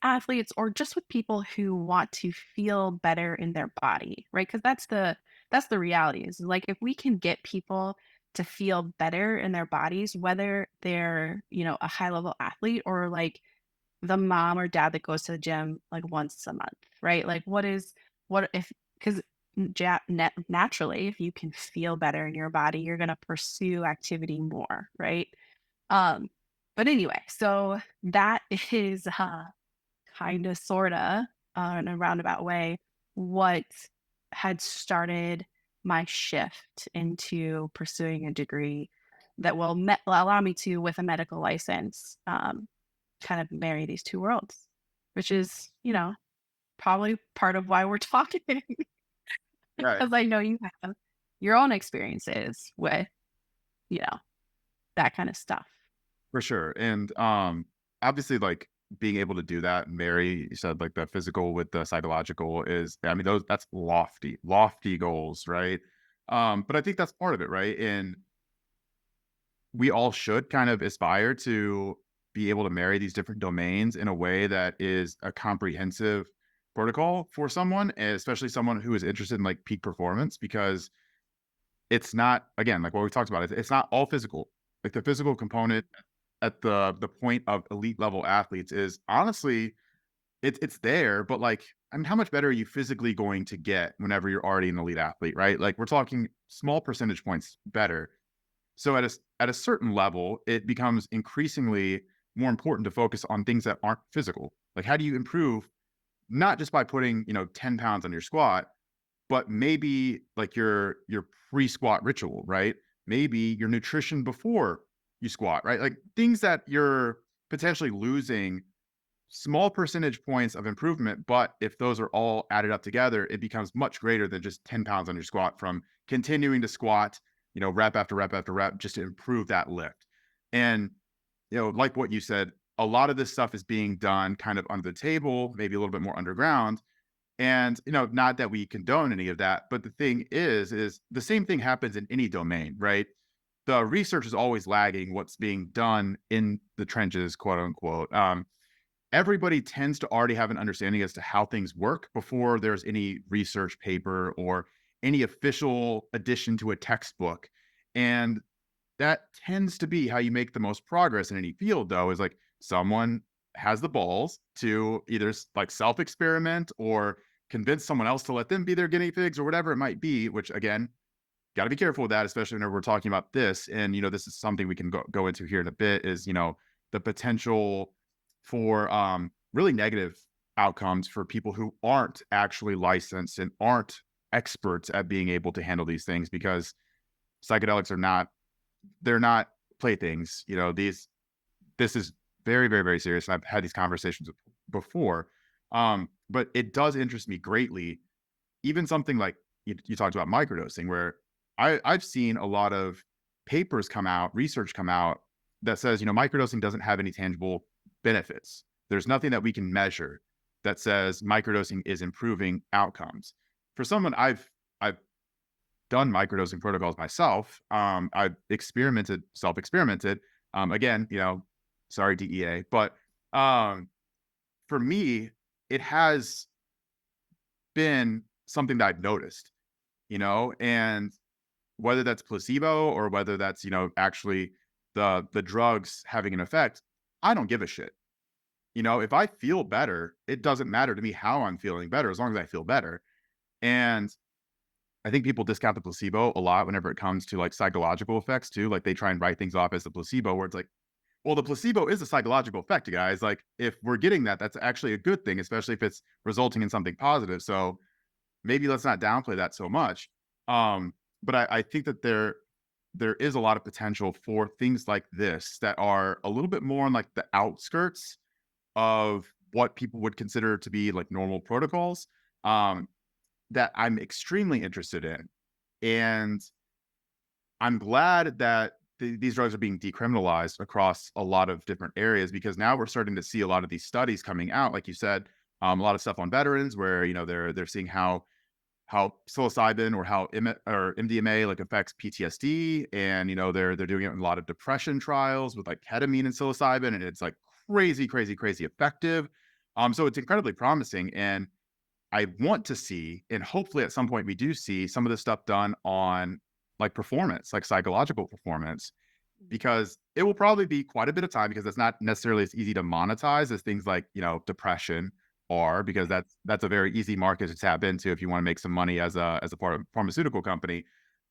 athletes or just with people who want to feel better in their body, right? Because that's the reality is like if we can get people to feel better in their bodies, whether they're a high level athlete or like the mom or dad that goes to the gym like once a month, right? Like what if because naturally, if you can feel better in your body, you're gonna pursue activity more, right? Um, but anyway, so that is kind of sorta in a roundabout way what had started my shift into pursuing a degree that will allow me to, with a medical license, kind of marry these two worlds, which is, probably part of why we're talking Right. because I know you have your own experiences with, you know, that kind of stuff. For sure. And obviously like being able to do that, marry, you said like the physical with the psychological is I mean, that's lofty, lofty goals, right? But I think that's part of it, right? And we all should kind of aspire to be able to marry these different domains in a way that is a comprehensive protocol for someone, and especially someone who is interested in like peak performance, because it's not again like what we talked about. It's not all physical. Like the physical component at the point of elite level athletes is honestly it's there, but like I mean, how much better are you physically going to get whenever you're already an elite athlete, right? Like we're talking small percentage points better. So at a certain level, it becomes increasingly more important to focus on things that aren't physical. Like how do you improve not just by putting, 10 pounds on your squat, but maybe like your pre-squat ritual, right? Maybe your nutrition before you squat, right? Like things that you're potentially losing small percentage points of improvement, but if those are all added up together, it becomes much greater than just 10 pounds on your squat from continuing to squat, rep after rep after rep just to improve that lift. And, like what you said, a lot of this stuff is being done kind of under the table, maybe a little bit more underground. And, not that we condone any of that, but the thing is the same thing happens in any domain, right? The research is always lagging what's being done in the trenches, quote unquote. Everybody tends to already have an understanding as to how things work before there's any research paper or any official addition to a textbook. And that tends to be how you make the most progress in any field, though, is like someone has the balls to either like self experiment or convince someone else to let them be their guinea pigs or whatever it might be, which again, got to be careful with that, especially whenever we're talking about this. And, this is something we can go into here in a bit is, the potential for really negative outcomes for people who aren't actually licensed and aren't experts at being able to handle these things because psychedelics are not, they're not playthings. This is very, very, very serious. And I've had these conversations before. But it does interest me greatly. Even something like you talked about microdosing, where I've seen a lot of papers come out, research come out that says, microdosing doesn't have any tangible benefits. There's nothing that we can measure that says microdosing is improving outcomes. For someone I've done microdosing protocols myself. I've self-experimented. Again, sorry, DEA, but for me, it has been something that I've noticed, and whether that's placebo or whether that's, actually the drugs having an effect, I don't give a shit. If I feel better, it doesn't matter to me how I'm feeling better as long as I feel better. And I think people discount the placebo a lot whenever it comes to like psychological effects too. Like they try and write things off as the placebo, where it's like, well, the placebo is a psychological effect, guys. Like if we're getting that, that's actually a good thing, especially if it's resulting in something positive. So maybe let's not downplay that so much. But I think that there is a lot of potential for things like this that are a little bit more on like the outskirts of what people would consider to be like normal protocols. That I'm extremely interested in. And I'm glad that these drugs are being decriminalized across a lot of different areas because now we're starting to see a lot of these studies coming out, like you said, a lot of stuff on veterans where they're seeing how psilocybin or how or MDMA like affects PTSD, and they're doing it in a lot of depression trials with like ketamine and psilocybin, and it's like crazy, crazy, crazy effective. So it's incredibly promising, and I want to see, and hopefully at some point we do see some of this stuff done on like performance, like psychological performance, because it will probably be quite a bit of time because it's not necessarily as easy to monetize as things like, depression are, because that's a very easy market to tap into if you want to make some money as a part of a pharmaceutical company.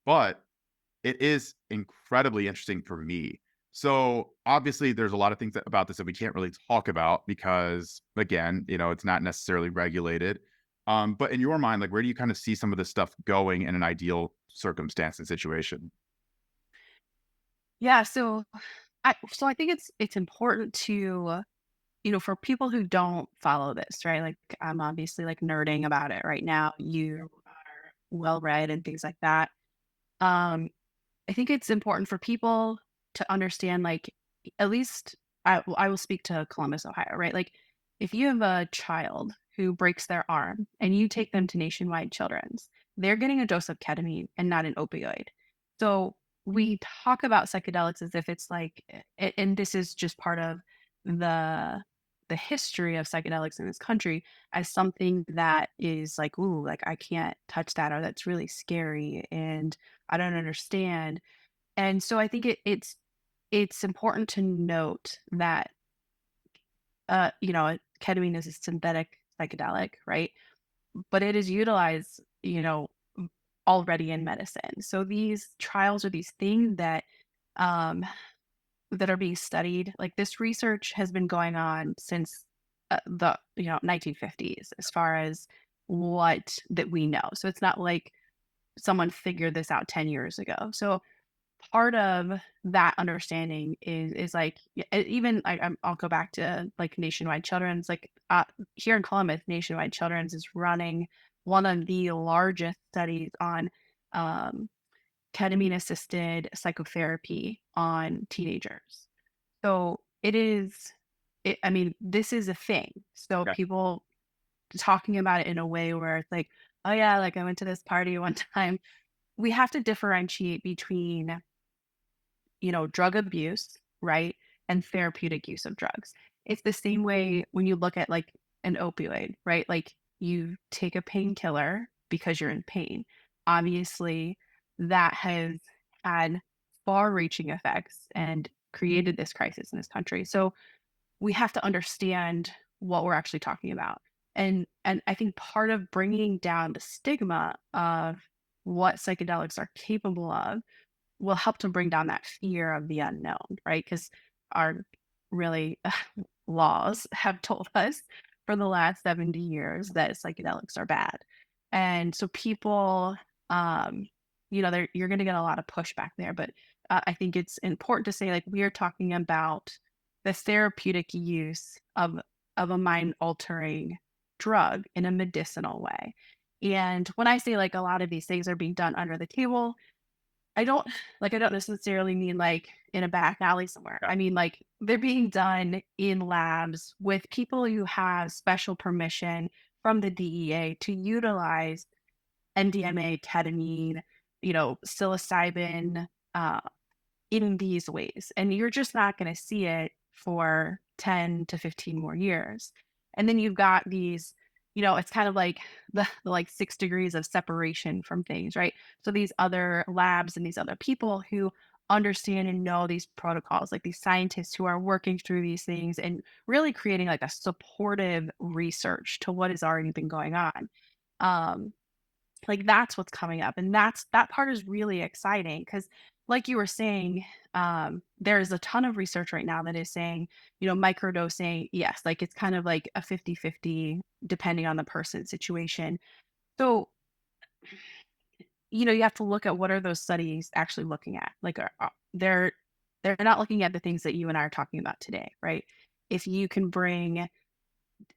But it is incredibly interesting for me. So obviously there's a lot of things about this that we can't really talk about because again, it's not necessarily regulated. But in your mind, like where do you kind of see some of this stuff going in an ideal circumstance and situation? Yeah, so I think it's important to, for people who don't follow this, right? Like I'm obviously like nerding about it right now. You are well read and things like that. Um, I think it's important for people to understand, like, at least I will speak to Columbus, Ohio, right? Like, if you have a child who breaks their arm and you take them to Nationwide Children's, they're getting a dose of ketamine and not an opioid. So we talk about psychedelics as if it's like, and this is just part of the the history of psychedelics in this country as something that is like, ooh, like I can't touch that, or that's really scary and I don't understand. And so I think it's important to note that ketamine is a synthetic psychedelic, right? But it is utilized, already in medicine. So these trials are these things um that are being studied. Like this research has been going on since the 1950s as far as what that we know. So it's not like someone figured this out 10 years ago. So part of that understanding is like even I'll go back to like Nationwide Children's, like here in Columbus, Nationwide Children's is running one of the largest studies on um, ketamine assisted psychotherapy on teenagers. So I mean, this is a thing. So Yeah. people talking about it in a way where it's like, oh yeah, like I went to this party one time. We have to differentiate between, drug abuse, right? And therapeutic use of drugs. It's the same way when you look at like an opioid, right? Like you take a painkiller because you're in pain. Obviously, that has had far reaching effects and created this crisis in this country. So we have to understand what we're actually talking about. And I think part of bringing down the stigma of what psychedelics are capable of will help to bring down that fear of the unknown, right? Because our really laws have told us for the last 70 years that psychedelics are bad. And so people, um, you're going to get a lot of pushback there. But I think it's important to say, like, we are talking about the therapeutic use of a mind altering drug in a medicinal way. And when I say like a lot of these things are being done under the table, I don't necessarily mean, like, in a back alley somewhere. Yeah. I mean, like, they're being done in labs with people who have special permission from the DEA to utilize MDMA, ketamine, psilocybin, uh, in these ways, and you're just not gonna see it for 10 to 15 more years. And then you've got these, it's kind of like the like 6 degrees of separation from things, right? So these other labs and these other people who understand and know these protocols, like these scientists who are working through these things and really creating like a supportive research to what has already been going on. Um, like, that's what's coming up, and that part is really exciting because, like you were saying, there's a ton of research right now that is saying, microdosing, yes, like, it's kind of like a 50-50 depending on the person's situation. So, you have to look at what are those studies actually looking at? Like, they're not looking at the things that you and I are talking about today, right? If you can bring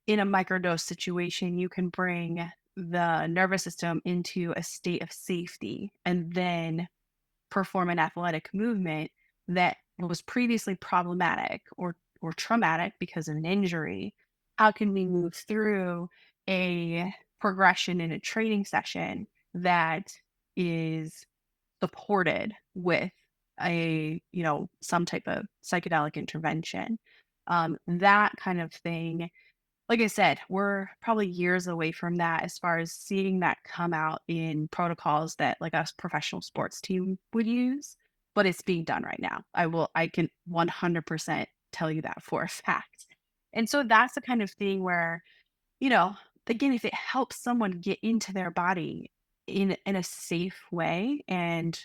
in a microdose situation, you can bring the nervous system into a state of safety and then perform an athletic movement that was previously problematic or traumatic because of an injury. How can we move through a progression in a training session that is supported with some type of psychedelic intervention? That kind of thing, like I said, we're probably years away from that as far as seeing that come out in protocols that like a professional sports team would use, but it's being done right now. I can 100% tell you that for a fact. And so that's the kind of thing where, you know, again, if it helps someone get into their body in a safe way and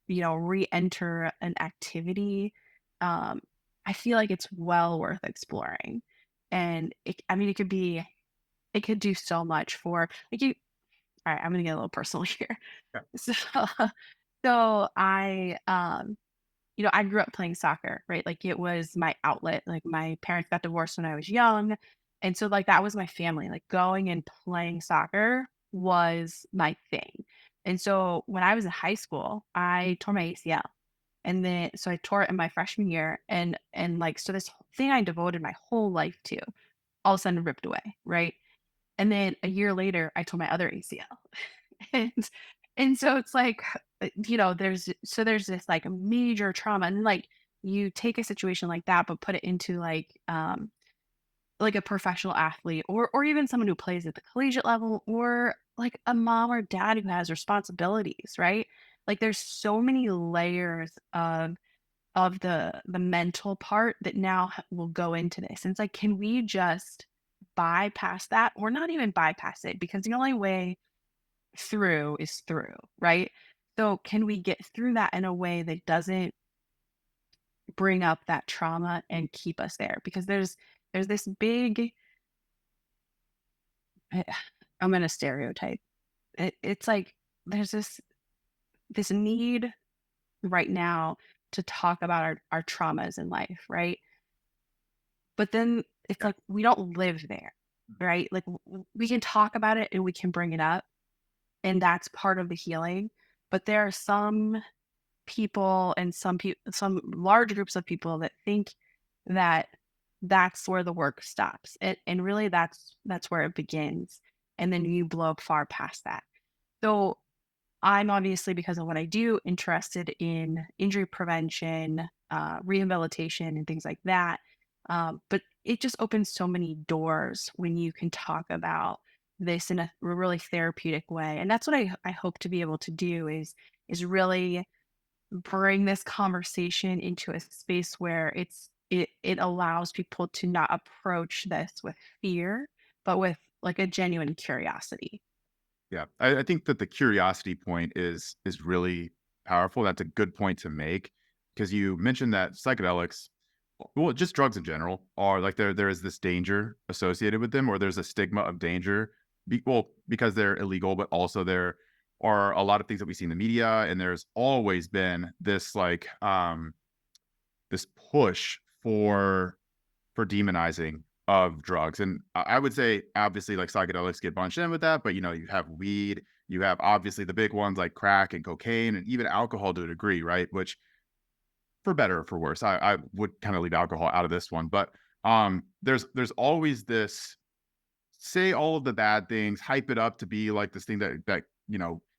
re-enter an activity, um, I feel like it's well worth exploring. And I mean, it could do so much for like you. All right, I'm gonna get a little personal here. Yeah. So, so I grew up playing soccer, right? Like it was my outlet. Like my parents got divorced when I was young. And so like that was my family. Like going and playing soccer was my thing. And so when I was in high school, I tore my ACL. And then so I tore it in my freshman year and like so this thing I devoted my whole life to all of a sudden ripped away, right? And then a year later I tore my other ACL. and and so it's like there's this like major trauma and like you take a situation like that but put it into like a professional athlete or even someone who plays at the collegiate level or like a mom or dad who has responsibilities, right? Like there's so many layers of the mental part that now will go into this. And it's like, can we just bypass that or not even bypass it? Because the only way through is through, right? So can we get through that in a way that doesn't bring up that trauma and keep us there? Because there's this big I- I'm gonna stereotype. It's like there's this need right now to talk about our traumas in life, right? But then it's Yeah. like we don't live there, right? Like we can talk about it and we can bring it up, and that's part of the healing. But there are some people and some large groups of people that think that that's where the work stops. And really that's where it begins. And then you blow up far past that. So I'm obviously, because of what I do, interested in injury prevention, rehabilitation, and things like that. But it just opens so many doors when you can talk about this in a really therapeutic way. And that's what I hope to be able to do is really bring this conversation into a space where it allows people to not approach this with fear, but with like a genuine curiosity. Yeah, I think that the curiosity point is really powerful. That's a good point to make because you mentioned that psychedelics, well, just drugs in general, are like there is this danger associated with them, or there's a stigma of danger. Because they're illegal, but also there are a lot of things that we see in the media, and there's always been this like this push for demonizing of drugs. And I would say, obviously, like psychedelics get bunched in with that, but you have weed, you have obviously the big ones like crack and cocaine, and even alcohol to a degree, right? Which, for better or for worse, I would kind of leave alcohol out of this one, but there's always this say all of the bad things, hype it up to be like this thing that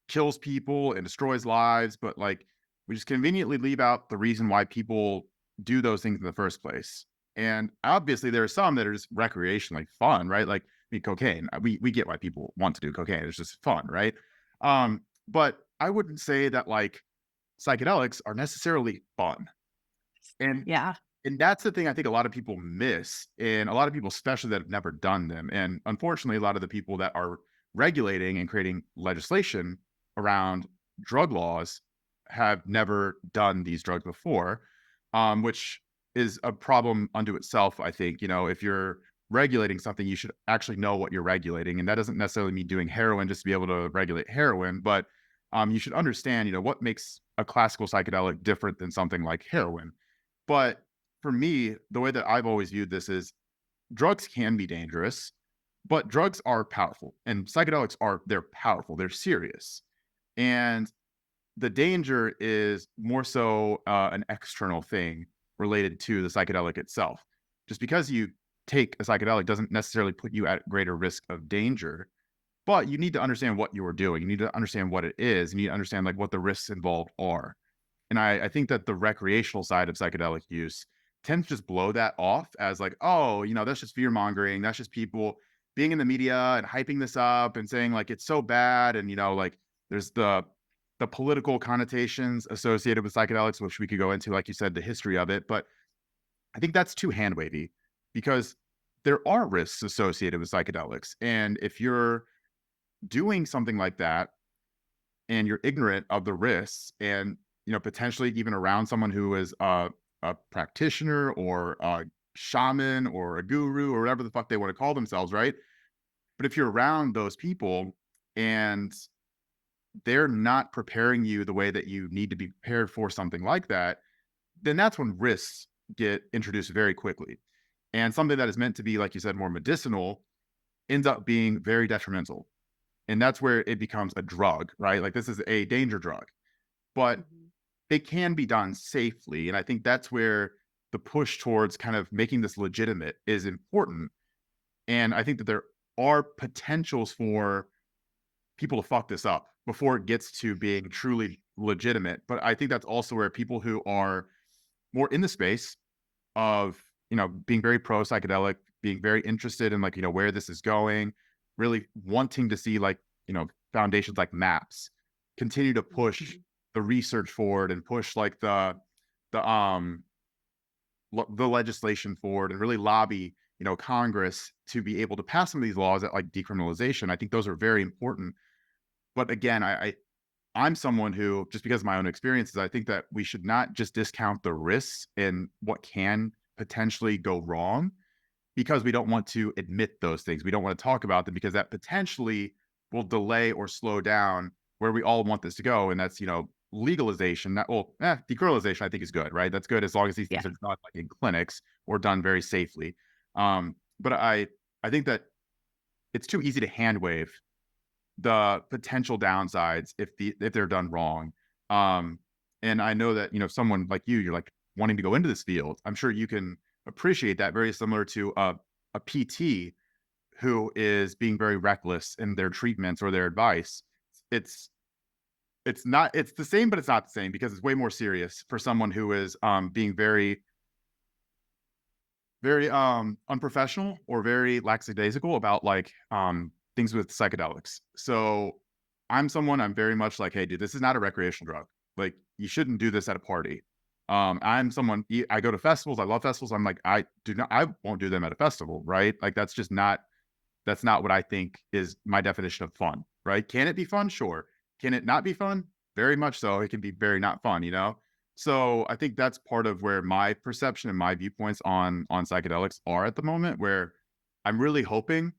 kills people and destroys lives, but like we just conveniently leave out the reason why people do those things in the first place. And obviously there are some that are just recreationally fun, right? Like cocaine. We get why people want to do cocaine. It's just fun, right? But I wouldn't say that like psychedelics are necessarily fun. And Yeah. and that's the thing I think a lot of people miss, and a lot of people, especially that have never done them. And unfortunately, a lot of the people that are regulating and creating legislation around drug laws have never done these drugs before, which is a problem unto itself. I think, if you're regulating something, you should actually know what you're regulating. And that doesn't necessarily mean doing heroin just to be able to regulate heroin, but you should understand, what makes a classical psychedelic different than something like heroin. But for me, the way that I've always viewed this is drugs can be dangerous, but drugs are powerful and psychedelics they're powerful, they're serious. And the danger is more so an external thing related to the psychedelic itself. Just because you take a psychedelic doesn't necessarily put you at greater risk of danger, but you need to understand what you're doing. You need to understand what it is. You need to understand like what the risks involved are. And I think that the recreational side of psychedelic use tends to just blow that off as like, oh, that's just fear mongering. That's just people being in the media and hyping this up and saying like it's so bad. And like there's the political connotations associated with psychedelics, which we could go into, like you said, the history of it. But I think that's too hand wavy because there are risks associated with psychedelics. And if you're doing something like that and you're ignorant of the risks and potentially even around someone who is a practitioner or a shaman or a guru or whatever the fuck they want to call themselves, right? But if you're around those people and they're not preparing you the way that you need to be prepared for something like that, then that's when risks get introduced very quickly. And something that is meant to be, like you said, more medicinal ends up being very detrimental. And that's where it becomes a drug, right? Like this is a danger drug, but Mhm. they can be done safely. And I think that's where the push towards kind of making this legitimate is important. And I think that there are potentials for people to fuck this up before it gets to being truly legitimate. But I think that's also where people who are more in the space of, being very pro psychedelic, being very interested in like, where this is going, really wanting to see like, foundations like maps continue to push Mhm. the research forward and push like the the legislation forward and really lobby, Congress to be able to pass some of these laws that like decriminalization. I think those are very important. But again, I'm someone who, just because of my own experiences, I think that we should not just discount the risks and what can potentially go wrong because we don't want to admit those things. We don't want to talk about them because that potentially will delay or slow down where we all want this to go. And that's, legalization. Decriminalization, I think is good, right? That's good as long as these Yeah. things are done like in clinics or done very safely. But I think that it's too easy to hand wave the potential downsides if they're done wrong. Um, and I know that someone like you're like wanting to go into this field. I'm sure you can appreciate that. Very similar to a PT who is being very reckless in their treatments or their advice. It's it's the same, but it's not the same because it's way more serious for someone who is being very unprofessional or very lackadaisical about like things with psychedelics. So I'm very much like, hey dude, this is not a recreational drug. Like you shouldn't do this at a party. I'm someone I go to festivals. I love festivals. I'm like, I won't do them at a festival, right? Like that's not what I think is my definition of fun, right? Can it be fun? Sure. Can it not be fun? Very much so. It can be very not fun, you know? So I think that's part of where my perception and my viewpoints on psychedelics are at the moment, where I'm really hoping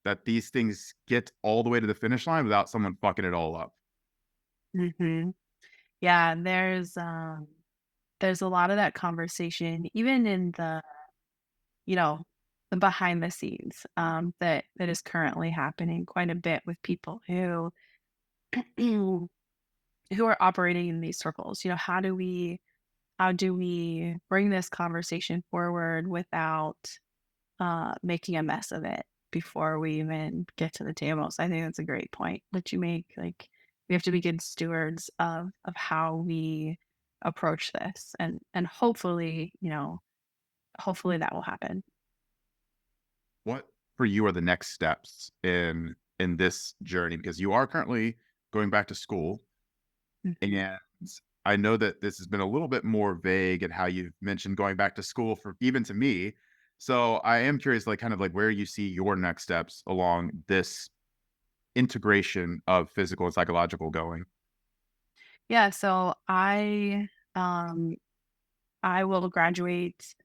that these things get all the way to the finish line without someone fucking it all up. Mhm. Yeah, there's a lot of that conversation even in the, you know, the behind the scenes, that is currently happening quite a bit with people who who are operating in these circles. You know, how do we bring this conversation forward without making a mess of it before we even get to the table? So I think that's a great point that you make. Like we have to be good stewards of how we approach this, and hopefully, hopefully that will happen. What for you are the next steps in this journey? Because you are currently going back to school. Mhm. And I know that this has been a little bit more vague in how you've mentioned going back to school for even to me. So I am curious, like kind of like where you see your next steps along this integration of physical and psychological going. Yeah, so um I will graduate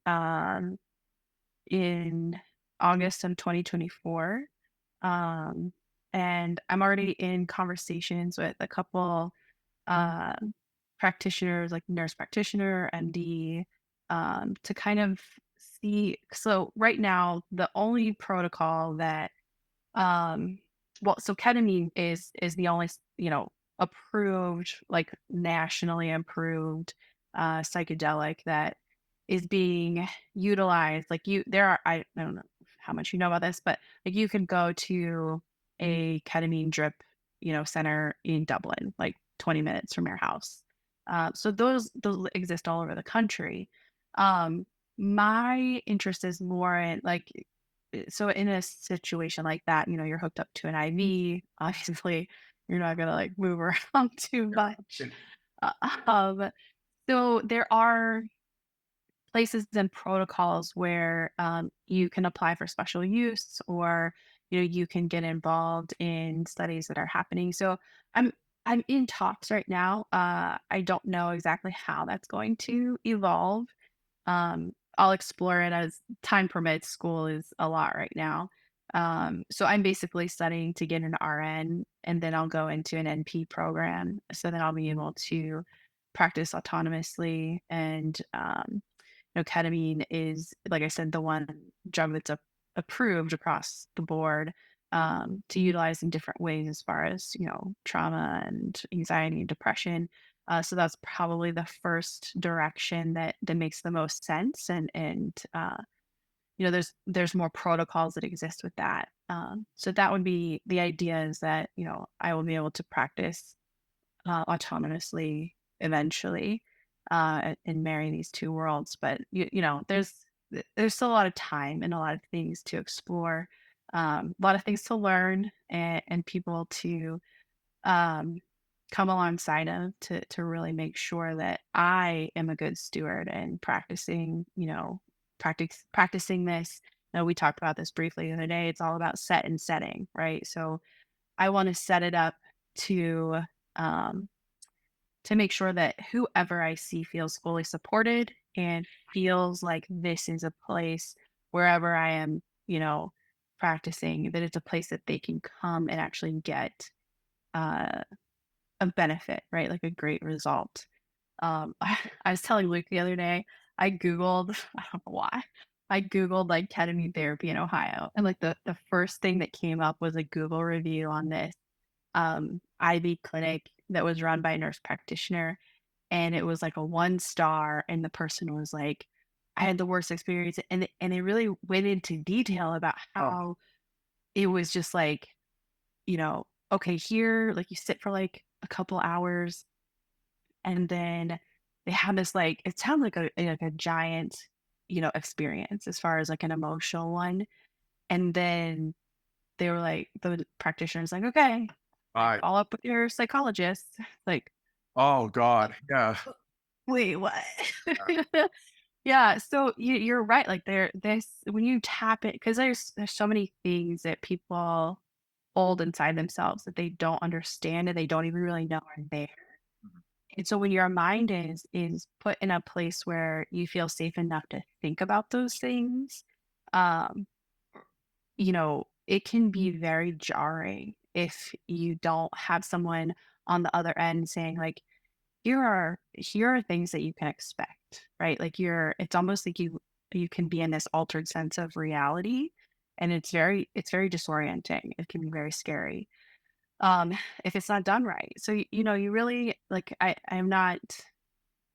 in August of 2024. Um, and I'm already in conversations with a couple uh, practitioners, like nurse practitioner, MD, to kind of see. So right now, the only protocol that um, so ketamine is the only, approved, like nationally approved psychedelic that is being utilized. Like I don't know how much you know about this, but like you could go to a ketamine drip, center in Dublin, like 20 minutes from your house. So those exist all over the country. Um, my interest is more in like so in a situation like that, you're hooked up to an IV. Obviously, you're not gonna like move around too much. Uh, um, so there are places and protocols where you can apply for special use, or you can get involved in studies that are happening. So I'm I'm in talks right now. I don't know exactly how that's going to evolve. I'll explore it as time permits. School is a lot right now. So I'm basically studying to get an RN, and then I'll go into an NP program. So then I'll be able to practice autonomously. And ketamine is, like I said, the one drug that's approved across the board, to utilize in different ways as far as trauma and anxiety and depression. So that's probably the first direction that makes the most sense, and there's more protocols that exist with that. So that would be the idea, is that I will be able to practice autonomously eventually, and marry these two worlds. But there's still a lot of time and a lot of things to explore, a lot of things to learn, and people to um, come alongside of, to really make sure that I am a good steward and practicing, practicing this. We talked about this briefly the other day. It's all about set and setting, right? So I want to set it up to um, to make sure that whoever I see feels fully supported and feels like this is a place, wherever I am, practicing, that it's a place that they can come and actually get uh, a benefit, right? Like a great result. I was telling Luke the other day, I Googled, I don't know why, I Googled like ketamine therapy in Ohio. And like the first thing that came up was a Google review on this IV clinic that was run by a nurse practitioner. And it was like a 1 star. And the person was like, I had the worst experience. And they really went into detail about how it was just like, okay, here, like you sit for like a couple hours, and then they have this like, it sounds like a giant, experience as far as like an emotional one. And then they were like, the practitioner's like, okay, Bye. follow up with your psychologist. Like, Oh uh, God. Yeah. Wait, what? Uh, Yeah, so you're right, like, this when you tap it, because there's so many things that people hold inside themselves that they don't understand and they don't even really know are there. mhm. And so when your mind is put in a place where you feel safe enough to think about those things, um, it can be very jarring if you don't have someone on the other end saying like, here are things that you can expect, right? Like it's almost like you can be in this altered sense of reality, and it's very disorienting. It can be very scary um if it's not done right. So you really like I'm not,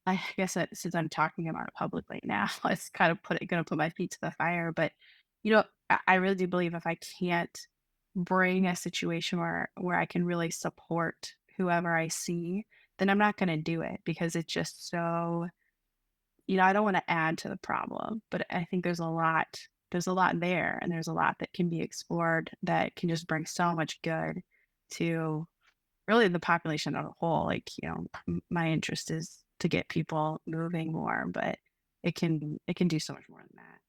I guess that since I'm talking about it publicly now, it's kind of gonna put my feet to the fire. But I really do believe if I can't bring a situation where I can really support whoever I see, then I'm not gonna do it because it's just so, I don't want to add to the problem. But I think there's a lot there, and there's a lot that can be explored that can just bring so much good to really the population as a whole. Like, my interest is to get people moving more, but it can do so much more than that.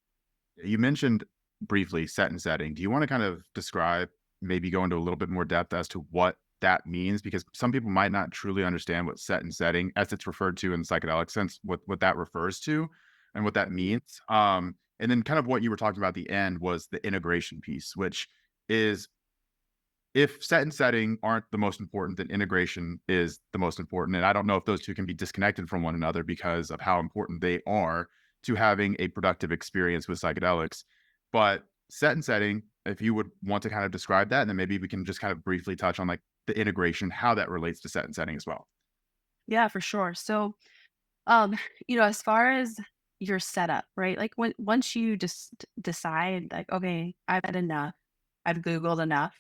You mentioned briefly set and setting. Do you want to kind of describe, maybe go into a little bit more depth as to what that means? Because some people might not truly understand what set and setting, as it's referred to in the psychedelic sense, what that refers to and what that means. And then kind of what you were talking about at the end was the integration piece, which is, if set and setting aren't the most important, then integration is the most important. And I don't know if those two can be disconnected from one another because of how important they are to having a productive experience with psychedelics. But set and setting, if you would want to kind of describe that, and then maybe we can just kind of briefly touch on like the integration, how that relates to set and setting as well. Yeah, for sure. So, um, as far as your setup, right? Like once you just decide, like, okay, I've had enough. I've Googled enough.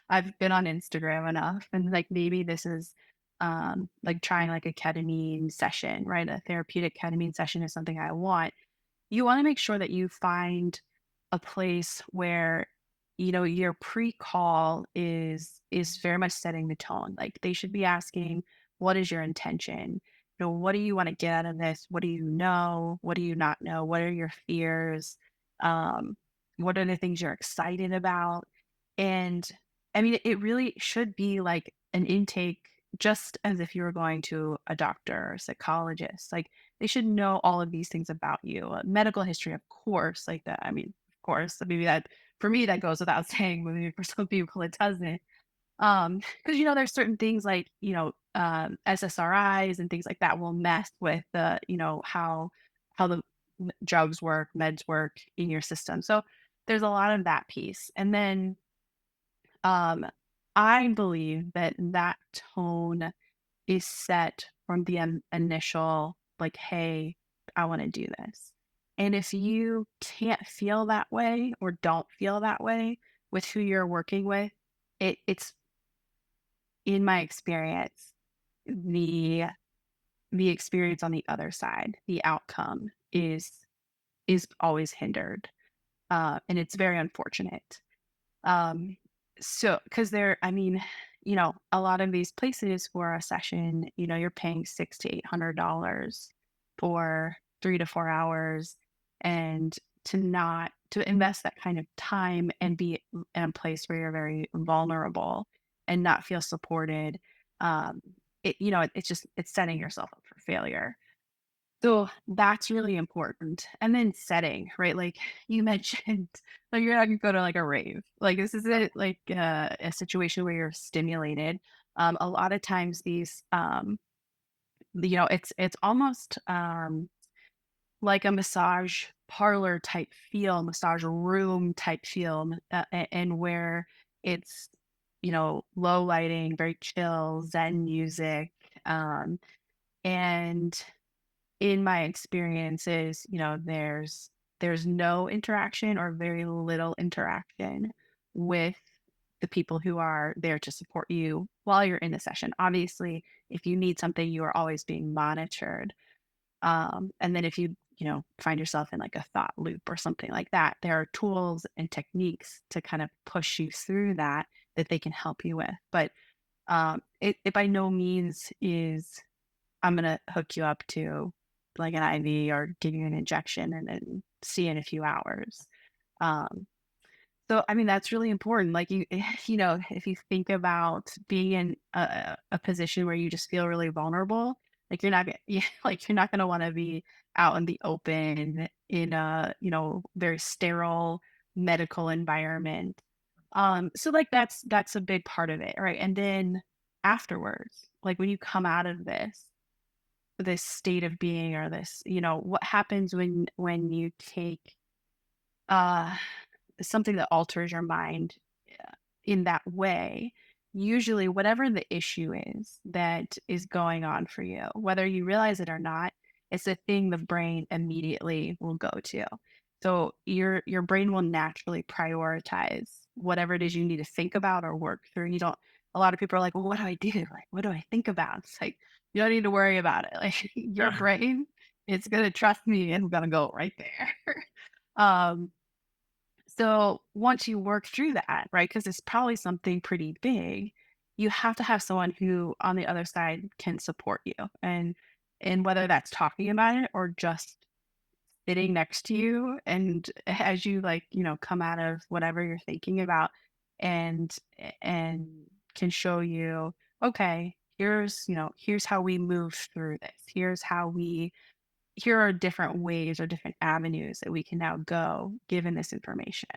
I've been on Instagram enough, and like maybe this is, like trying like a ketamine session, right? A therapeutic ketamine session is something I want. You want to make sure that you find a place where your pre-call is very much setting the tone. Like they should be asking, what is your intention? What do you want to get out of this? What do you know? What do you not know? What are your fears? um what are the things you're excited about? And I mean, it really should be like an intake, just as if you were going to a doctor or psychologist. Like they should know all of these things about you. Medical history, of course, like that. I mean, of course, maybe that for me that goes without saying, but maybe for some people it doesn't. Because there's certain things like SSRIs and things like that will mess with the how the drugs work, meds work in your system. So there's a lot of that piece, and then um, I believe that tone is set from the initial, like, "Hey, I wanna do this." And if you can't feel that way or don't feel that way with who you're working with, it's in my experience, the the experience on the other side, the outcome is always hindered, and it's very unfortunate. Um, so because I mean, a lot of these places for a session, you're paying $600 to $800 for 3 to 4 hours, and to invest that kind of time and be in a place where you're very vulnerable and not feel supported. Um, it's setting yourself up for failure. So that's really important. And then setting, right? Like you mentioned, like you're not gonna go to like a rave. Like this isn't like a situation where you're stimulated. A lot of times these, it's almost like a massage parlor type feel, massage room type feel, and where it's low lighting, very chill, Zen music, and in my experiences, there's no interaction or very little interaction with the people who are there to support you while you're in the session. Obviously, if you need something, you are always being monitored. And then if you find yourself in like a thought loop or something like that, there are tools and techniques to kind of push you through that they can help you with. But it by no means is I'm gonna hook you up to like an IV or give you an injection and then see you in a few hours. Um, so, I mean, that's really important. Like you know, if you think about being in a position where you just feel really vulnerable, like you're not, yeah, like you're not going to want to be out in the open in a, you know, very sterile medical environment. So like that's a big part of it, right? And then afterwards, like when you come out of this state of being or this, you know, what happens when you take uh something that alters your mind in that way, usually whatever the issue is that is going on for you, whether you realize it or not, it's the thing the brain immediately will go to. So your brain will naturally prioritize whatever it is you need to think about or work through. You don't a lot of people are like, well, what do I do? Like, what do I think about? It's like you don't need to worry about it. Like your Yeah. brain, it's gonna trust me and gonna go right there. um so once you work through that, right? Because it's probably something pretty big, you have to have someone who on the other side can support you. And whether that's talking about it or just sitting next to you and as you like, you know, come out of whatever you're thinking about and and can show you, okay, here's, you know, here's how we move through this. Here are different ways or different avenues that we can now go given this information.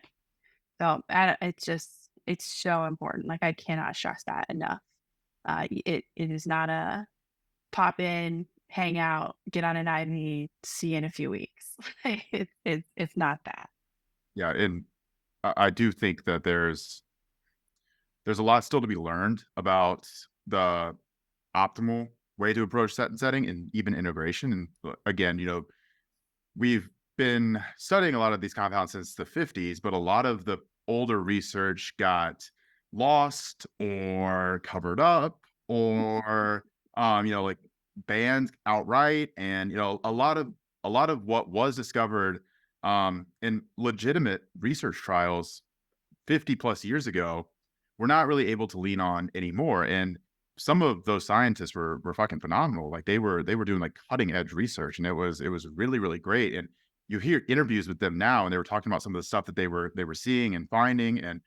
So, it's just it's so important, like, I cannot stress that enough. It is not a pop in, hang out, get on an IV, see you in a few weeks. It's not that. Yeah, and I do think that there's a lot still to be learned about the optimal way to approach set and setting and even integration. And again, you know, we've been studying a lot of these compounds since the 50s, but a lot of the older research got lost or covered up or you know, like banned outright. And you know, a lot of what was discovered in legitimate research trials 50 plus years ago, we're not really able to lean on anymore. And some of those scientists were fucking phenomenal. Like they were doing like cutting edge research, and it was really really great. And you hear interviews with them now, and they were talking about some of the stuff that they were seeing and finding. And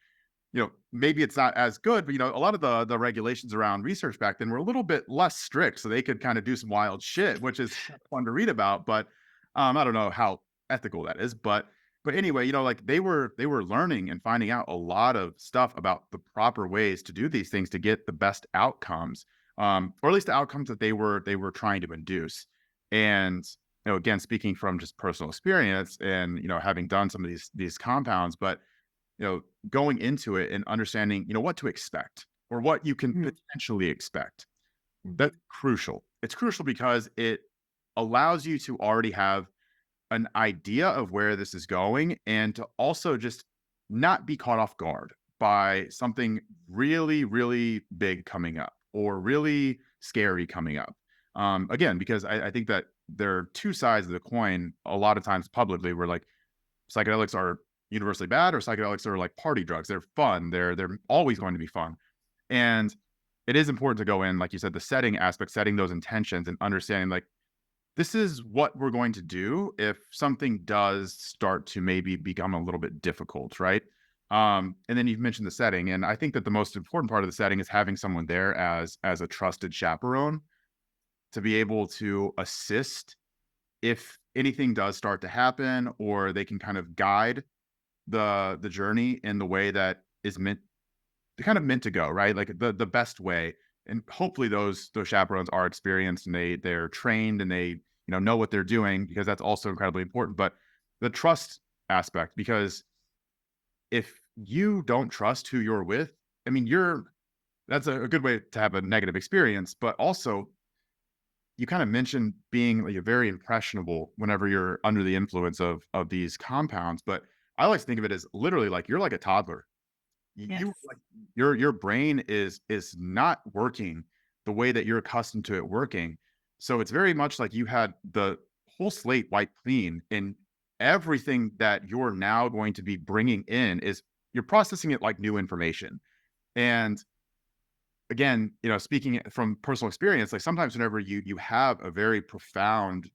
you know, maybe it's not as good, but you know, a lot of the regulations around research back then were a little bit less strict, so they could kind of do some wild shit, which is fun to read about. But I don't know how ethical that is, but anyway, you know, like they were learning and finding out a lot of stuff about the proper ways to do these things to get the best outcomes, or at least the outcomes that they were trying to induce. And you know, again, speaking from just personal experience and you know, having done some of these compounds, but you know, going into it and understanding, you know, what to expect or what you can Mhm, potentially expect. mhm, That's crucial. It's crucial because it allows you to already have an idea of where this is going and to also just not be caught off guard by something really, really big coming up or really scary coming up. Again, because I think that there are two sides of the coin a lot of times publicly where like psychedelics are universally bad or psychedelics are like party drugs. They're fun. They're always going to be fun. And it is important to go in, like you said, the setting aspect, setting those intentions and understanding like this is what we're going to do if something does start to maybe become a little bit difficult, right? And then you've mentioned the setting, and I think that the most important part of the setting is having someone there as a trusted chaperone to be able to assist if anything does start to happen, or they can kind of guide the journey in the way that is meant kind of meant to go, right? Like the best way. And hopefully those chaperones are experienced and they're trained and they, you know what they're doing, because that's also incredibly important. But the trust aspect, because if you don't trust who you're with, I mean, that's a good way to have a negative experience, but also you kind of mentioned being like very impressionable whenever you're under the influence of these compounds. But I like to think of it as literally like you're like a toddler. You yes. like your brain is not working the way that you're accustomed to it working. So it's very much like you had the whole slate wiped clean, and everything that you're now going to be bringing in is you're processing it like new information. And again, speaking from personal experience, like sometimes whenever you have a very profound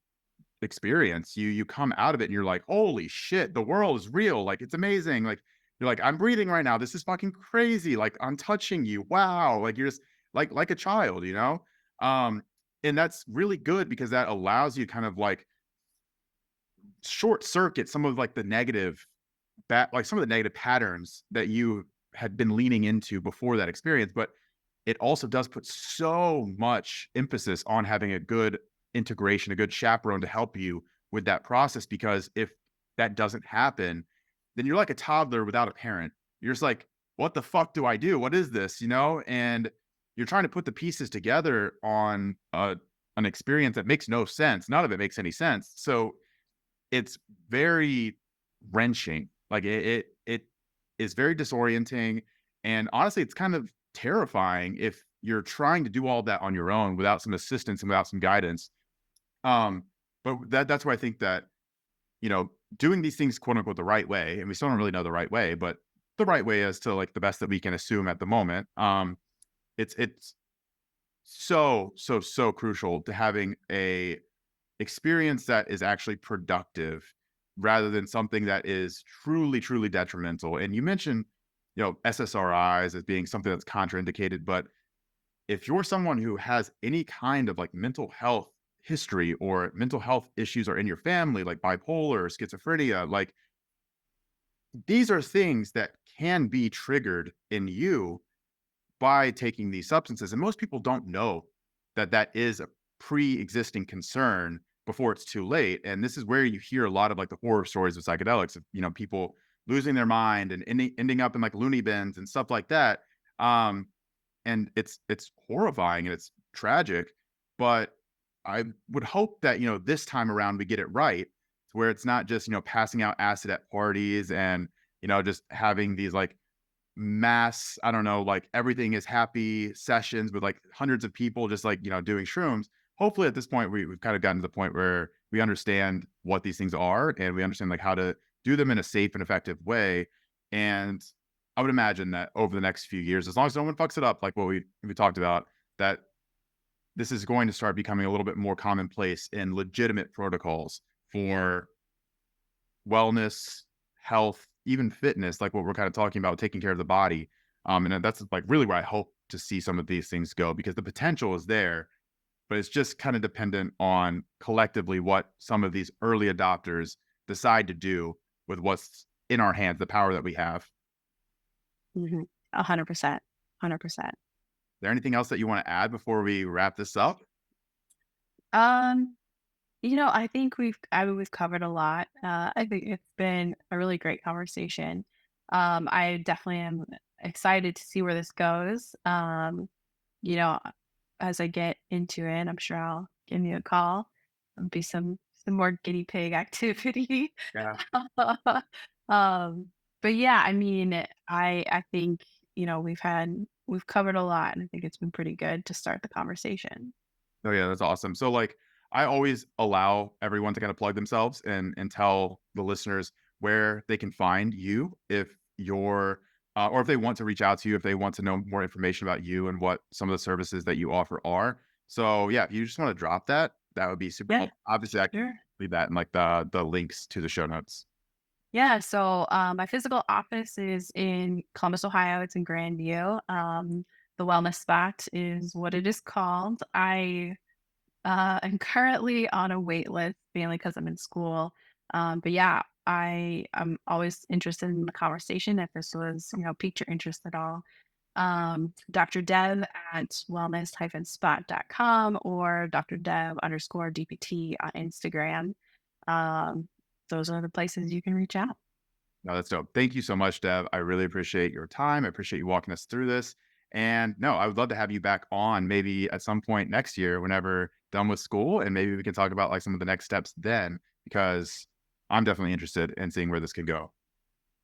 experience, you come out of it and you're like, holy shit, the world is real. Like it's amazing. Like you're like, I'm breathing right now. This is fucking crazy. Like I'm touching you. Wow. Like you're just like a child, Um, and that's really good because that allows you kind of like short circuit some of like the negative like some of the negative patterns that you had been leaning into before that experience. But it also does put so much emphasis on having a good integration, a good chaperone to help you with that process. Because if that doesn't happen, then you're like a toddler without a parent. You're just like, what the fuck do I do? What is this? And you're trying to put the pieces together on an experience that makes no sense. None of it makes any sense. So it's very wrenching. Like it is very disorienting, and honestly, it's kind of terrifying if you're trying to do all that on your own without some assistance and without some guidance. Um, but that's where I think that doing these things quote unquote the right way, and we still don't really know the right way, but the right way as to like the best that we can assume at the moment. It's so crucial to having a experience that is actually productive rather than something that is truly detrimental. And you mentioned, SSRIs as being something that's contraindicated, but if you're someone who has any kind of like mental health history or mental health issues are in your family, like bipolar or schizophrenia, like these are things that can be triggered in you by taking these substances. And most people don't know that that is a pre-existing concern before it's too late. And this is where you hear a lot of like the horror stories of psychedelics of, people losing their mind and ending up in like loony bins and stuff like that. Um, and it's horrifying and it's tragic, but I would hope that, this time around we get it right to where it's not just, passing out acid at parties and, just having these like mass, I don't know, like everything is happy sessions with like hundreds of people just like, doing shrooms. Hopefully at this point we've kind of gotten to the point where we understand what these things are and we understand like how to do them in a safe and effective way. And I would imagine that over the next few years, as long as no one fucks it up, like what we talked about, that this is going to start becoming a little bit more commonplace in legitimate protocols for wellness, health, even fitness, like what we're kind of talking about, taking care of the body. And that's like really where I hope to see some of these things go because the potential is there, but it's just kind of dependent on collectively what some of these early adopters decide to do with what's in our hands, the power that we have. Is Mhm. 100%. 100%. there anything else that you want to add before we wrap this up? Um, I think we've covered a lot. I think it's been a really great conversation. I definitely am excited to see where this goes. You know, as I get into it, I'm sure I'll give you a call. There'll be some more guinea pig activity. Yeah. um, but yeah, I mean, I think we've covered a lot, and I think it's been pretty good to start the conversation. Oh yeah, that's awesome. So like I always allow everyone to kind of plug themselves and tell the listeners where they can find you if you're or if they want to reach out to you, if they want to know more information about you and what some of the services that you offer are. So yeah, if you just want to drop that, that would be super Yeah, helpful. Obviously I can sure. leave that in like the links to the show notes. Yeah, so my physical office is in Columbus, Ohio. It's in Grandview. The wellness spot is what it is called. I am currently on a wait list, mainly because I'm in school. But yeah, I'm always interested in the conversation. If this was, piqued your interest at all, Dr. Dev at wellness-spot.com or Dr. Dev underscore DPT on Instagram. Um, those are the places you can reach out. No, that's dope. Thank you so much, Dev. I really appreciate your time. I appreciate you walking us through this. And no, I would love to have you back on maybe at some point next year, whenever done with school, and maybe we can talk about like some of the next steps then, because I'm definitely interested in seeing where this can go.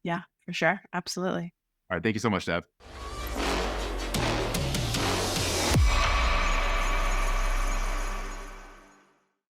Yeah, for sure. Absolutely. All right. Thank you so much, Dev.